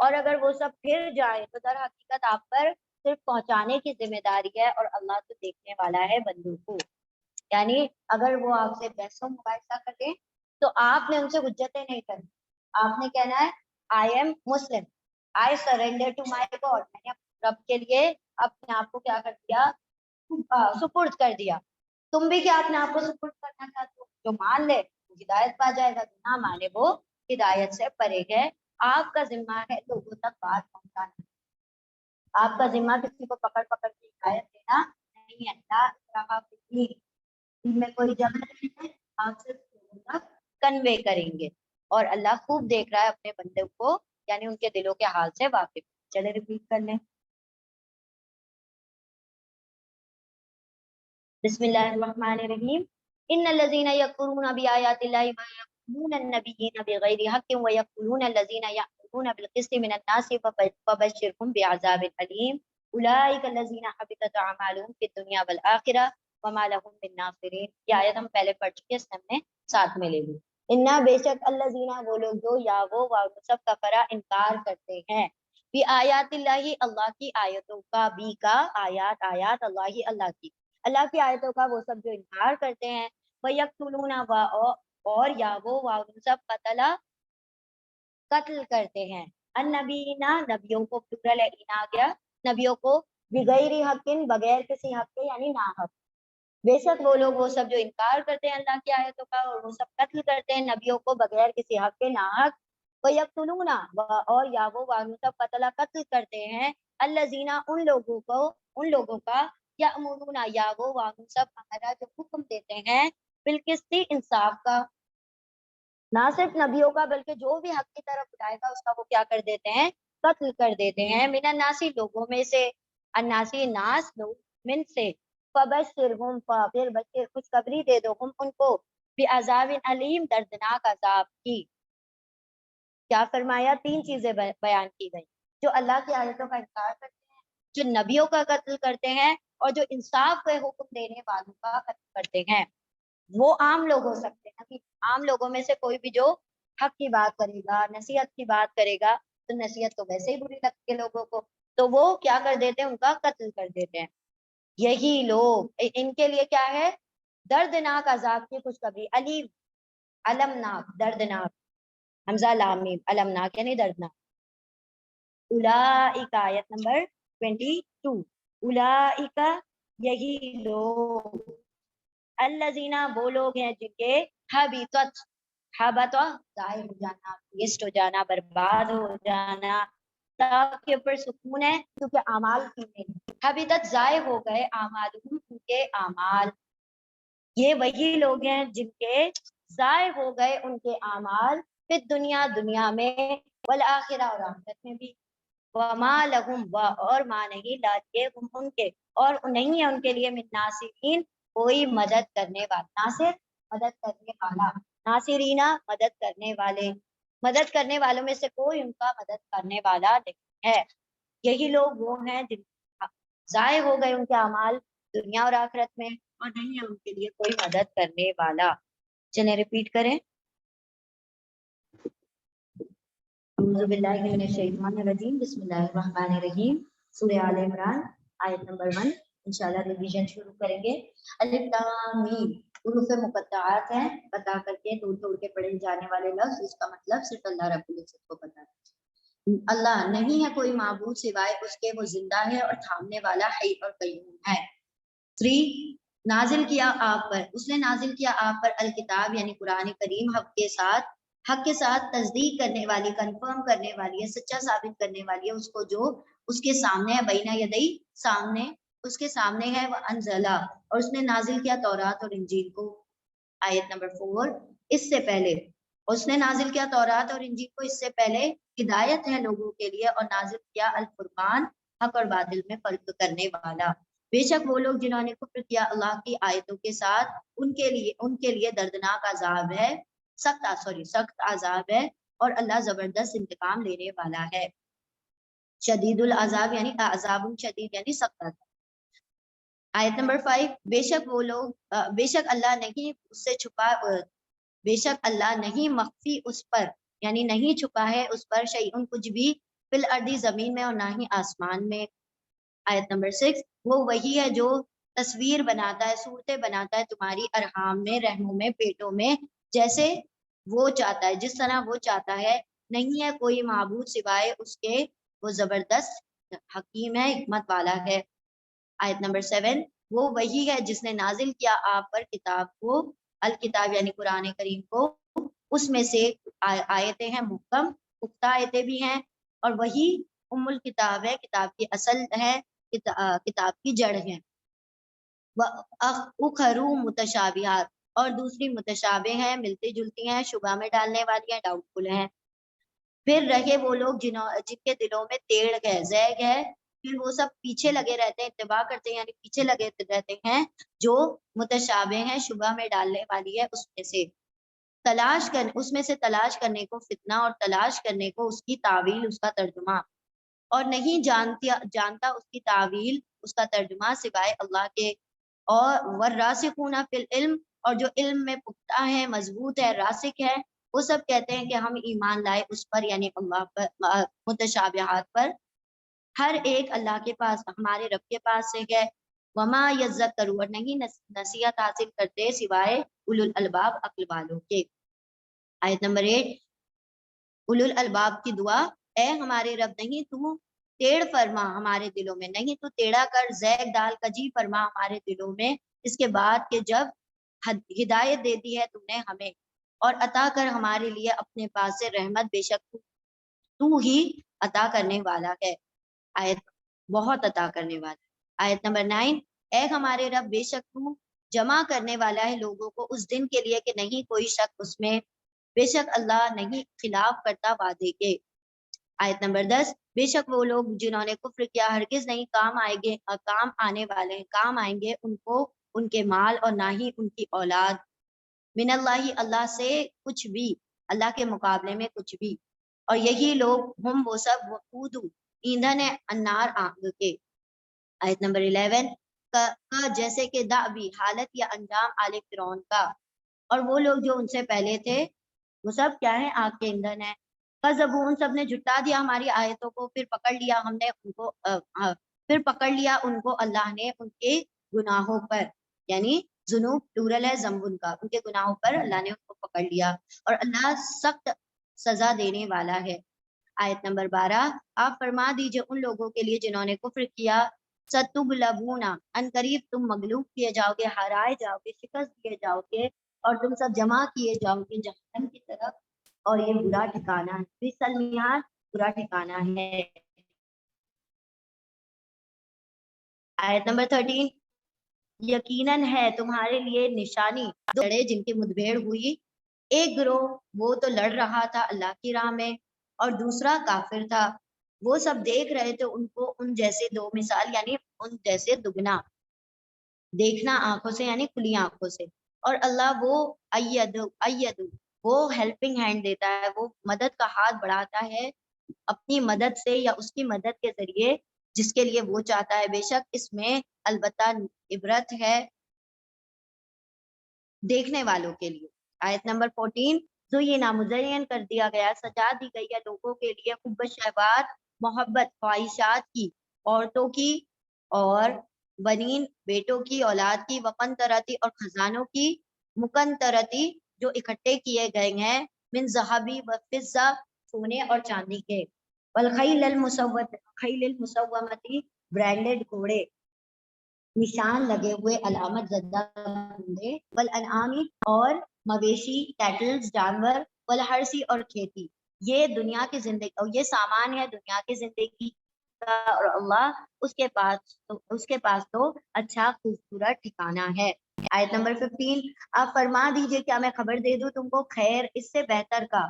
اور اگر وہ سب پھر جائے تو در حقیقت آپ پر صرف پہنچانے کی ذمہ داری ہے، اور اللہ تو دیکھنے والا ہے بندوں کو. یعنی اگر وہ آپ سے بحث و مباحثہ کریں تو آپ نے ان سے حجتیں نہیں کرنی. آپ نے کہنا ہے I am Muslim, I surrender to my God, میں نے رب کے لیے اپنے آپ کو کیا کر دیا، سپرد کر دیا. تم بھی کیا اپنے آپ کو سپرد کرنا چاہتے ہو؟ جو مان لے وہ ہدایت پا جائے گا، جو نہ مانے وہ ہدایت سے پرے ہے. آپ کا ذمہ ہے لوگوں تک بات پہنچانا. آپ کا ذمہ کسی کو پکڑ پکڑ کے ہدایت دینا نہیں ہے. لا اکراہ فی الدین، دین میں کوئی جبر نہیں ہے، آپ صرف لوگوں تک کنوے کریں گے. اور اللہ خوب دیکھ رہا ہے اپنے بندے کو، یعنی ان کے دلوں کے حال سے واقف. چلے ریپیٹ کر لیں. بسم اللہ الرحمن الرحیم. ان الذين يكفرون بآيات الله ويقتلون النبيين بغير حق ويقتلون الذين يأمرون بالقسط من الناس فبشرهم بعذاب أليم. اولئك الذين حبطت اعمالهم في الدنيا والآخرة وما لهم من ناصرين. یہ آیت ہم پہلے پڑھ چکے، اس ہم نے ساتھ میں لے لی. انا بے شک الذین، وہ لوگ جو یا وہ سب کفرا انکار کرتے ہیں، بھی آیات اللہ، اللہ کی آیتوں کا، بھی کا آیات، آیات اللہ، اللہ کی، اللہ کی آیتوں کا وہ سب جو انکار کرتے ہیں. وَيَقْتُلُونَ، اور یا وہ سب قتل کرتے ہیں. النبینا، نبیوں کو، پلورل ہے، ان آ گیا، نبیوں کو، بغیر حق، بغیر کسی حق کے، یعنی ناحق. بے شک وہ لوگ وہ سب جو انکار کرتے ہیں اللہ کی آیتوں کا، اور وہ سب قتل کرتے ہیں نبیوں کو بغیر کسی حق کے، ناحق. وَيَقْتُلُونَ، اور یا وہ سب قتل کرتے ہیں، الذین، ان لوگوں کا، یأمرون، یا وہ سب ہمارا جو حکم دیتے ہیں، بالقسط، انصاف کا. نہ صرف نبیوں کا بلکہ جو بھی حق کی طرف اٹھائے گا اس کا وہ کیا کر دیتے ہیں، قتل کر دیتے ہیں. من الناسی، لوگوں میں سے، الناسی، ناس، لوگ، من سے، فبشرہم، پھر بشر، خوشخبری دے دو، ہم ان کو، بعذاب علیم، دردناک عذاب کی. کیا فرمایا؟ 3 چیزیں بیان کی گئی. جو اللہ کی آیتوں کا انکار کرتے ہیں، جو نبیوں کا قتل کرتے ہیں، اور جو انصاف کے حکم دینے والوں کا قتل کرتے ہیں. وہ عام لوگ ہو سکتے ہیں، عام لوگوں میں سے کوئی بھی جو حق کی بات کرے گا، نصیحت کی بات کرے گا، تو نصیحت تو ویسے ہی بری لگتی ہے لوگوں کو، تو وہ کیا کر دیتے ہیں، ان کا قتل کر دیتے ہیں. یہی لوگ، ان کے لیے کیا ہے، دردناک عذاب کی خوشخبری. علیم، المناک، دردناک، حمزہ لام میم، المناک یعنی دردناک. اولئک، آیت نمبر 22. اولئک، یہی لوگ، الذین، وہ لوگ ہیں جن کے حبطت، حبط، ضائع ہو جانا، ویسٹ ہو جانا، برباد ہو جانا. کے اوپر سکون ہے کیونکہ اعمال کی نہیں. حبطت، ضائع ہو گئے، اعمالہم، ان کے اعمال. یہ وہی لوگ ہیں جن کے ضائع ہو گئے ان کے اعمال، پھر دنیا میں، والآخرہ، اور آخرت میں بھی. وما لہم، اور ما نہیں، لاجے ہم، ان کے، اور نہیں ہے ان کے لیے، من ناصرین، کوئی مدد کرنے والا. ناصر، مدد کرنے والا، ناصرینا، مدد کرنے والے. مدد کرنے والوں میں سے کوئی ان کا مدد کرنے والا نہیں ہے. یہی لوگ وہ ہیں جن ضائع ہو گئے ان کے اعمال دنیا اور آخرت میں، اور نہیں ہے ان کے لیے کوئی مدد کرنے والا. چلیں ریپیٹ کریں. اعوذ باللہ من الشیطان الرجیم، بسم اللہ الرحمن الرحیم. سورہ آل عمران، آیت نمبر 1. انشاءاللہ ریویژن شروع کریں گے. الف لام میم، حروف مقطعات ہیں، بتا کر کے دور دور کے پڑھے جانے والے لفظ، اس کا مطلب صرف اللہ رب العزت کو پتہ ہے. اللہ، نہیں ہے کوئی معبود سوائے اس کے، وہ زندہ ہے اور تھامنے والا، حی اور قیوم ہے. 3. نازل کیا آپ پر، اس نے نازل کیا آپ پر، الکتاب یعنی قرآن کریم، حق کے ساتھ تصدیق کرنے والی، کنفرم کرنے والی ہے، سچا ثابت کرنے والی ہے اس کو جو اس کے سامنے ہے، بینہ یدئی، سامنے، اس کے سامنے ہے. وہ انزلہ، اور اس نے نازل کیا تورات اور انجیل کو. آیت نمبر 4. اس سے پہلے، اس نے نازل کیا تورات اور انجیل کو اس سے پہلے، ہدایت ہے لوگوں کے لیے، اور نازل کیا الفرقان، حق اور باطل میں فرق کرنے والا. بے شک وہ لوگ جنہوں نے کفر کیا اللہ کی آیتوں کے ساتھ، ان کے لیے دردناک عذاب ہے، سخت عذاب ہے، اور اللہ زبردست انتقام لینے والا ہے. شدید العذاب یعنی عذاب شدید یعنی سخت عذاب. آیت نمبر 5. بے شک وہ لوگ، بے شک اللہ نہیں اس سے چھپا، بے شک اللہ نہیں مخفی اس پر، یعنی نہیں چھپا ہے اس پر، شیئن، کچھ بھی، فی الارض زمین میں اور نہ ہی آسمان میں. آیت نمبر 6 وہ وہی ہے جو تصویر بناتا ہے صورتیں بناتا ہے تمہاری ارحام میں رحموں میں پیٹوں میں جیسے وہ چاہتا ہے جس طرح وہ چاہتا ہے. نہیں ہے کوئی معبود سوائے اس کے وہ زبردست حکیم ہے حکمت والا ہے. آیت نمبر 7 وہ وہی ہے جس نے نازل کیا آپ پر کتاب کو الکتاب یعنی قرآن کریم کو اس میں سے آیتیں ہیں محکم پختہ آیتیں بھی ہیں اور وہی ام الکتاب ہے کتاب کی اصل ہے کتاب کی جڑ ہے. اخرو متشابہات اور دوسری متشابہ ہیں ملتی جلتی ہیں شبہ میں ڈالنے والی ہیں ڈاؤٹ فل ہیں. پھر رہے وہ لوگ جن کے دلوں میں تیڑ ہے زیغ ہے پھر وہ سب پیچھے لگے رہتے ہیں اتباع کرتے ہیں یعنی پیچھے لگے رہتے ہیں جو متشابہ ہیں شبہ میں ڈالنے والی ہے اس میں سے اس میں سے تلاش کرنے کو فتنہ اور تلاش کرنے کو اس کی تعویل اس کا ترجمہ اور نہیں جانتا اس کی تعویل اس کا ترجمہ سوائے اللہ کے. اور والراسخون فی العلم اور جو علم میں پختہ ہے مضبوط ہے راسخ ہے وہ سب کہتے ہیں کہ ہم ایمان لائے اس پر یعنی اللہ پر متشابہات پر. ہر ایک اللہ کے پاس ہمارے رب کے پاس سے ہے. وما یذکر اور نہیں نصیحت حاصل کرتے سوائے اولو الالباب عقل والوں کے. آیت نمبر 8 اولو الالباب کی دعا اے ہمارے رب نہیں تو ٹیڑھ فرما ہمارے دلوں میں نہیں تو ٹیڑھا کر زیغ ڈال کجی فرما ہمارے دلوں میں اس کے بعد کہ جب ہدایت دے دی ہے تم نے ہمیں اور عطا کر ہمارے لیے اپنے پاس سے رحمت بے شک تو ہی عطا کرنے والا ہے. آیت بہت عطا کرنے والا. آیت نمبر 9 اے ہمارے رب بے شک تو جمع کرنے والا ہے لوگوں کو اس دن کے لیے کہ نہیں کوئی شک اس میں بے شک اللہ نہیں خلاف کرتا وعدے کے. آیت نمبر 10 بے شک وہ لوگ جنہوں نے کفر کیا ہرگز نہیں کام آنے والے ہیں کام آئیں گے ان کو ان کے مال اور نہ ہی ان کی اولاد من اللہ اللہ سے کچھ بھی اللہ کے مقابلے میں کچھ بھی. اور یہی لوگ ہم وہ سب وقود ایندھن النار آگ کے. آیت نمبر 11 کا جیسے کہ دعوی حالت یا انجام آل فرعون کا اور وہ لوگ جو ان سے پہلے تھے وہ سب کیا ہے آگ کے ایندھن ہے. کذبوا ان سب نے جھٹا دیا ہماری آیتوں کو پھر پکڑ لیا ہم نے ان کو ان کو اللہ نے ان کے گناہوں پر یعنی ذنوب پلورل ہے ذنب کا ان کے گناہوں پر اللہ نے ان کو پکڑ لیا اور اللہ سخت سزا دینے والا ہے. آیت نمبر 12 آپ فرما دیجئے ان لوگوں کے لیے جنہوں نے کفر کیا ستغلبون ان قریب تم مغلوب کیے جاؤ گے ہرائے جاؤ گے شکست دیے جاؤ گے اور تم سب جمع کیے جاؤ گے جہنم کی طرف اور یہ برا ٹھکانہ ہے سلمیان برا ٹھکانہ ہے. آیت نمبر 13 یقیناً ہے تمہارے لیے نشانی دو لڑے جن کی مدبھیڑ ہوئی ایک گروہ وہ تو لڑ رہا تھا اللہ کی راہ میں اور دوسرا کافر تھا وہ سب دیکھ رہے تھے ان کو ان جیسے دو مثال یعنی ان جیسے دگنا دیکھنا آنکھوں سے یعنی کھلی آنکھوں سے اور اللہ وہ ایدو وہ ہیلپنگ ہینڈ دیتا ہے وہ مدد کا ہاتھ بڑھاتا ہے اپنی مدد سے یا اس کی مدد کے ذریعے جس کے لیے وہ چاہتا ہے. بے شک اس میں البتہ عبرت ہے دیکھنے والوں کے لیے. آیت نمبر 14 جو یہ نامزین کر دیا گیا سجا دی گئی ہے لوگوں کے لیے حب الشہوات محبت خواہشات کی عورتوں کی اور بنین بیٹوں کی اولاد کی وقنطرتی اور خزانوں کی مقنطرتی جو اکٹھے کیے گئے ہیں من ذهبی و فضہ سونے اور چاندی کے والخیل المسومتی برانڈڈ گھوڑے نشان لگے ہوئے علامت زدہ گھوڑے والانعامی اور مویشی کیٹلز جانور والحرثی اور کھیتی یہ دنیا کی زندگی اور یہ سامان ہے دنیا کی زندگی کا اور اللہ اس کے پاس تو اچھا خوبصورت ٹھکانہ ہے. آیت نمبر 15 آپ فرما دیجئے کیا میں خبر دے دوں تم کو خیر اس سے بہتر کا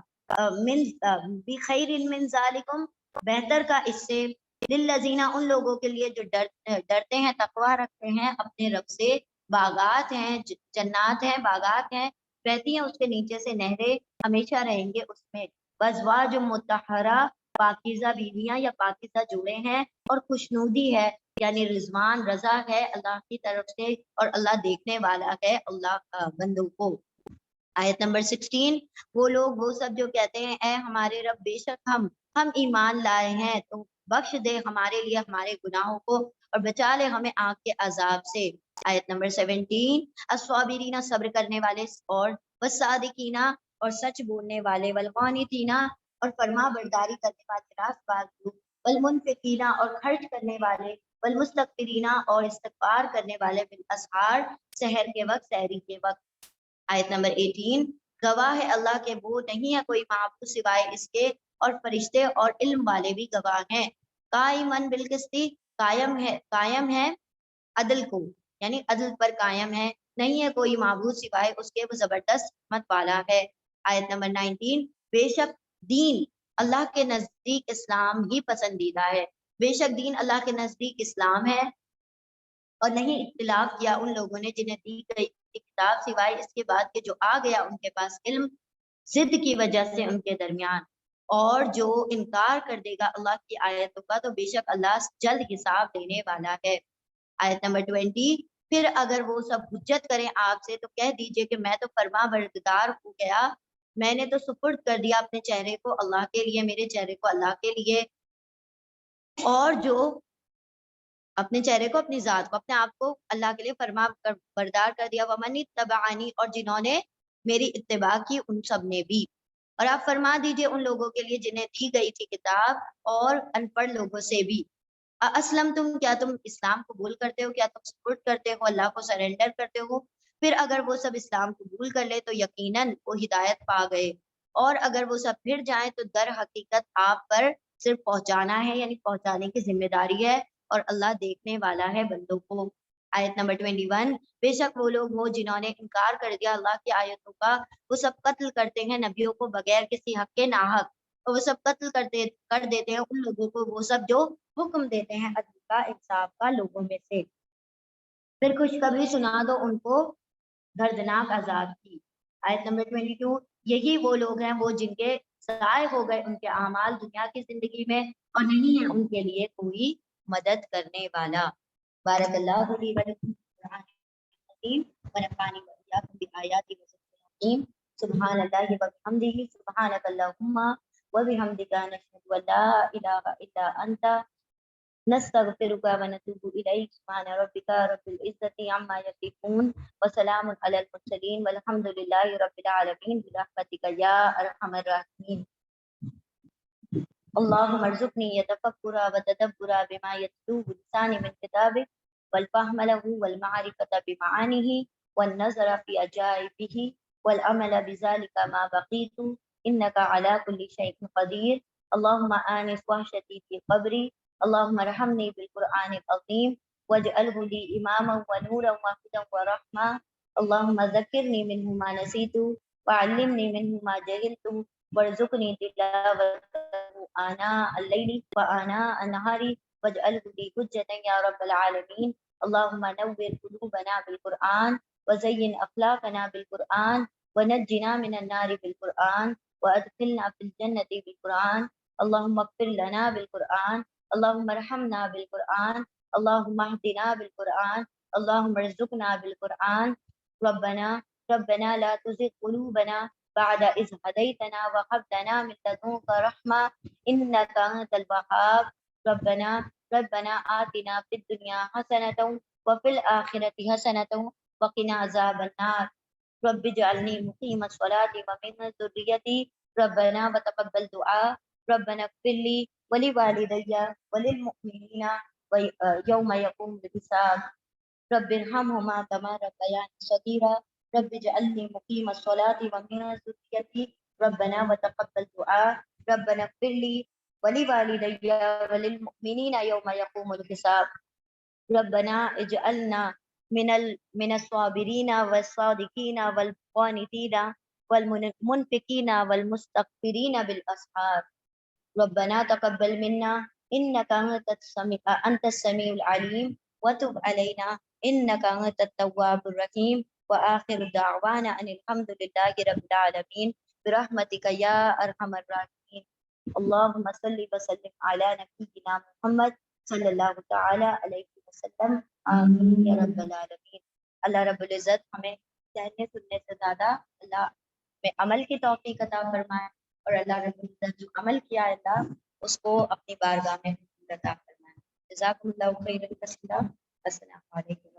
بخیر من ذالکم بہتر کا اس سے للذین ان لوگوں کے لیے جو ڈرتے ہیں تقوی رکھتے ہیں اپنے رب سے باغات ہیں جنات ہیں باغات ہیں رہتی ہیں اس کے نیچے سے نہریں ہمیشہ رہیں گے اس میں. وازواج مطہرہ پاکیزہ بیویاں یا پاکیزہ جوڑے ہیں اور خوشنودی ہے یعنی رضوان رضا ہے اللہ کی طرف سے اور اللہ دیکھنے والا ہے اللہ بندوں کو. آیت نمبر 16 وہ لوگ وہ سب جو کہتے ہیں اے ہمارے رب بے شک ہم ہم ایمان لائے ہیں تو بخش دے ہمارے لیے ہمارے گناہوں کو اور بچا لے ہمیں آگ کے عذاب سے۔ آیت نمبر 17، الصابرین صبر کرنے والے اور والصادقین اور سچ بولنے والے، والقانتین اور فرما برداری کرنے والے، راست باز لوگ، والمنفقین اور خرچ کرنے والے، والمستغفرین اور استغفار کرنے والے، بالاسحار سحر کے وقت، سحری کے وقت۔ آیت نمبر 18، گواہ ہے اللہ کے وہ نہیں ہے کوئی معبود سوائے اس کے، اور فرشتے اور علم والے بھی گواہ ہیں۔ قائمن بالقسطی، قائم ہے عدل کو، یعنی عدل پر قائم ہے، نہیں ہے کوئی معبود سوائے اس کے، وہ زبردست حکمت والا ہے۔ آیت نمبر 19، بے شک دین اللہ کے نزدیک اسلام ہی پسندیدہ ہے، بے شک دین اللہ کے نزدیک اسلام ہے، اور نہیں اختلاف کیا ان لوگوں نے جنہیں دی گئی کتاب سوائے اس کے بعد کہ جو آ گیا ان کے پاس علم ضد کی وجہ سے ان کے درمیان، اور جو انکار کر دے گا اللہ کی آیتوں کا تو بے شک اللہ جلد حساب لینے والا ہے۔ آیت نمبر 20، پھر اگر وہ سب حجت کریں آپ سے تو کہہ دیجئے کہ میں تو فرما بردار ہو گیا، میں نے تو سپرد کر دیا اپنے چہرے کو اللہ کے لیے، میرے چہرے کو اللہ کے لیے، اور جو اپنے چہرے کو، اپنی ذات کو، اپنے آپ کو اللہ کے لیے فرما بردار کر دیا، ومن اتبعنی اور جنہوں نے میری اتباع کی ان سب نے بھی۔ اور آپ فرما دیجئے ان لوگوں کے لیے جنہیں دی گئی تھی کتاب اور ان پڑھ لوگوں سے بھی، اسلم تم، کیا تم اسلام قبول کرتے ہو، کیا تم سپورٹ کرتے ہو، اللہ کو سرنڈر کرتے ہو؟ پھر اگر وہ سب اسلام قبول کر لے تو یقیناً وہ ہدایت پا گئے، اور اگر وہ سب پھر جائیں تو در حقیقت آپ پر صرف پہنچانا ہے، یعنی پہنچانے کی ذمہ داری ہے، اور اللہ دیکھنے والا ہے بندوں کو۔ آیت نمبر 21، بے شک وہ لوگ ہو جنہوں نے انکار کر دیا اللہ کی آیتوں کا، وہ سب قتل کرتے ہیں نبیوں کو بغیر کسی حق کے ناحق، اور وہ سب قتل کر دیتے ہیں ان لوگوں کو وہ سب جو حکم دیتے ہیں عدل کا، انصاف کا لوگوں میں سے، پھر خوشخبری سنا دو ان کو دردناک عذاب کی۔ آیت نمبر 22، یہی وہ لوگ ہیں وہ جن کے ضائع ہو گئے ان کے اعمال دنیا کی زندگی میں، اور نہیں ہے ان کے لیے کوئی مدد کرنے والا۔ بارک اللہ لی و لکم فی القرآن العظیم ونفعنی وإیاکم بآیات وذکر الحکیم۔ سبحان اللہ وبحمدہ، سبحانک اللہم وبحمدک، نشہد ان لا الہ الا انت، نستغفرک ونتوب الیک۔ سبحان ربک رب العزۃ عما یصفون وسلام علی المرسلین والحمد للہ رب العالمین برحمتک یا ارحم الراحمین۔ اللهم ارزقني يتفكر وتدبر بما يتلو بلسان من كتابك، والفهم له والمعرفة بمعانيه، والنظر في عجائبه، والعمل بذلك ما بقيت، إنك على كل شيء قدير۔ اللهم آنس وحشتي في قبري، اللهم ارحمني بالقرآن العظيم واجعله لي إماما ونورا وهدى ورحمة، اللهم ذكرني منه ما نسيت وعلمني منه ما جهلت، وارزقني تلاوته آناء الليل وآناء النهار واجعله لي حجة يا رب العالمين۔ اللهم نور قلوبنا بالقرآن وزين أخلاقنا بالقرآن ونجنا من النار بالقرآن وأدخلنا في الجنة بالقرآن، اللهم اغفر لنا بالقرآن، اللهم ارحمنا بالقرآن، اللهم اهدنا بالقرآن، اللهم ارزقنا بالقرآن، ربنا لا تزغ قلوبنا بعد إذ هديتنا وهب لنا من لدنك رحمة إنك أنت الوهاب، ربنا آتنا في الدنيا حسنة وفي الآخرة حسنة وقنا عذاب النار، رب اجعلني مقيم الصلاة ومن ذريتي، ربنا وتقبل دعاء، ربنا اغفر لي ولوالدي وللمؤمنين يوم يقوم الحساب، رب ارحمهما كما ربياني صغيرا، رب اجعلني مقيم الصلاة ومن ذريتي، ربنا وتقبل دعاء، ربنا اغفر لي ولوالدي وللمؤمنين يوم يقوم الحساب، ربنا اجعلنا من الصابرين والصادقين والقانتين والمنفقين والمستغفرين بالأسحار، ربنا تقبل منا إنك أنت السميع العليم وتب علينا إنك أنت التواب الرحيم، وآخر دعوانا أن الحمد لله رب العالمين برحمتك يا أرحم الراحمين۔ اللهم صل وسلم على نبينا محمد صلی اللہ تعالی علیہ وسلم، آمین یا رب العالمین۔ اللہ رب العزت ہمیں کہنے سننے سے زیادہ اللہ میں عمل کی توفیق عطا فرمائے، اور اللہ رب العزت جو عمل کیا ہے اللہ اس کو اپنی بارگاہ میں عطا فرمائے. جزاکم اللہ خیر کثیرا. السلام علیکم.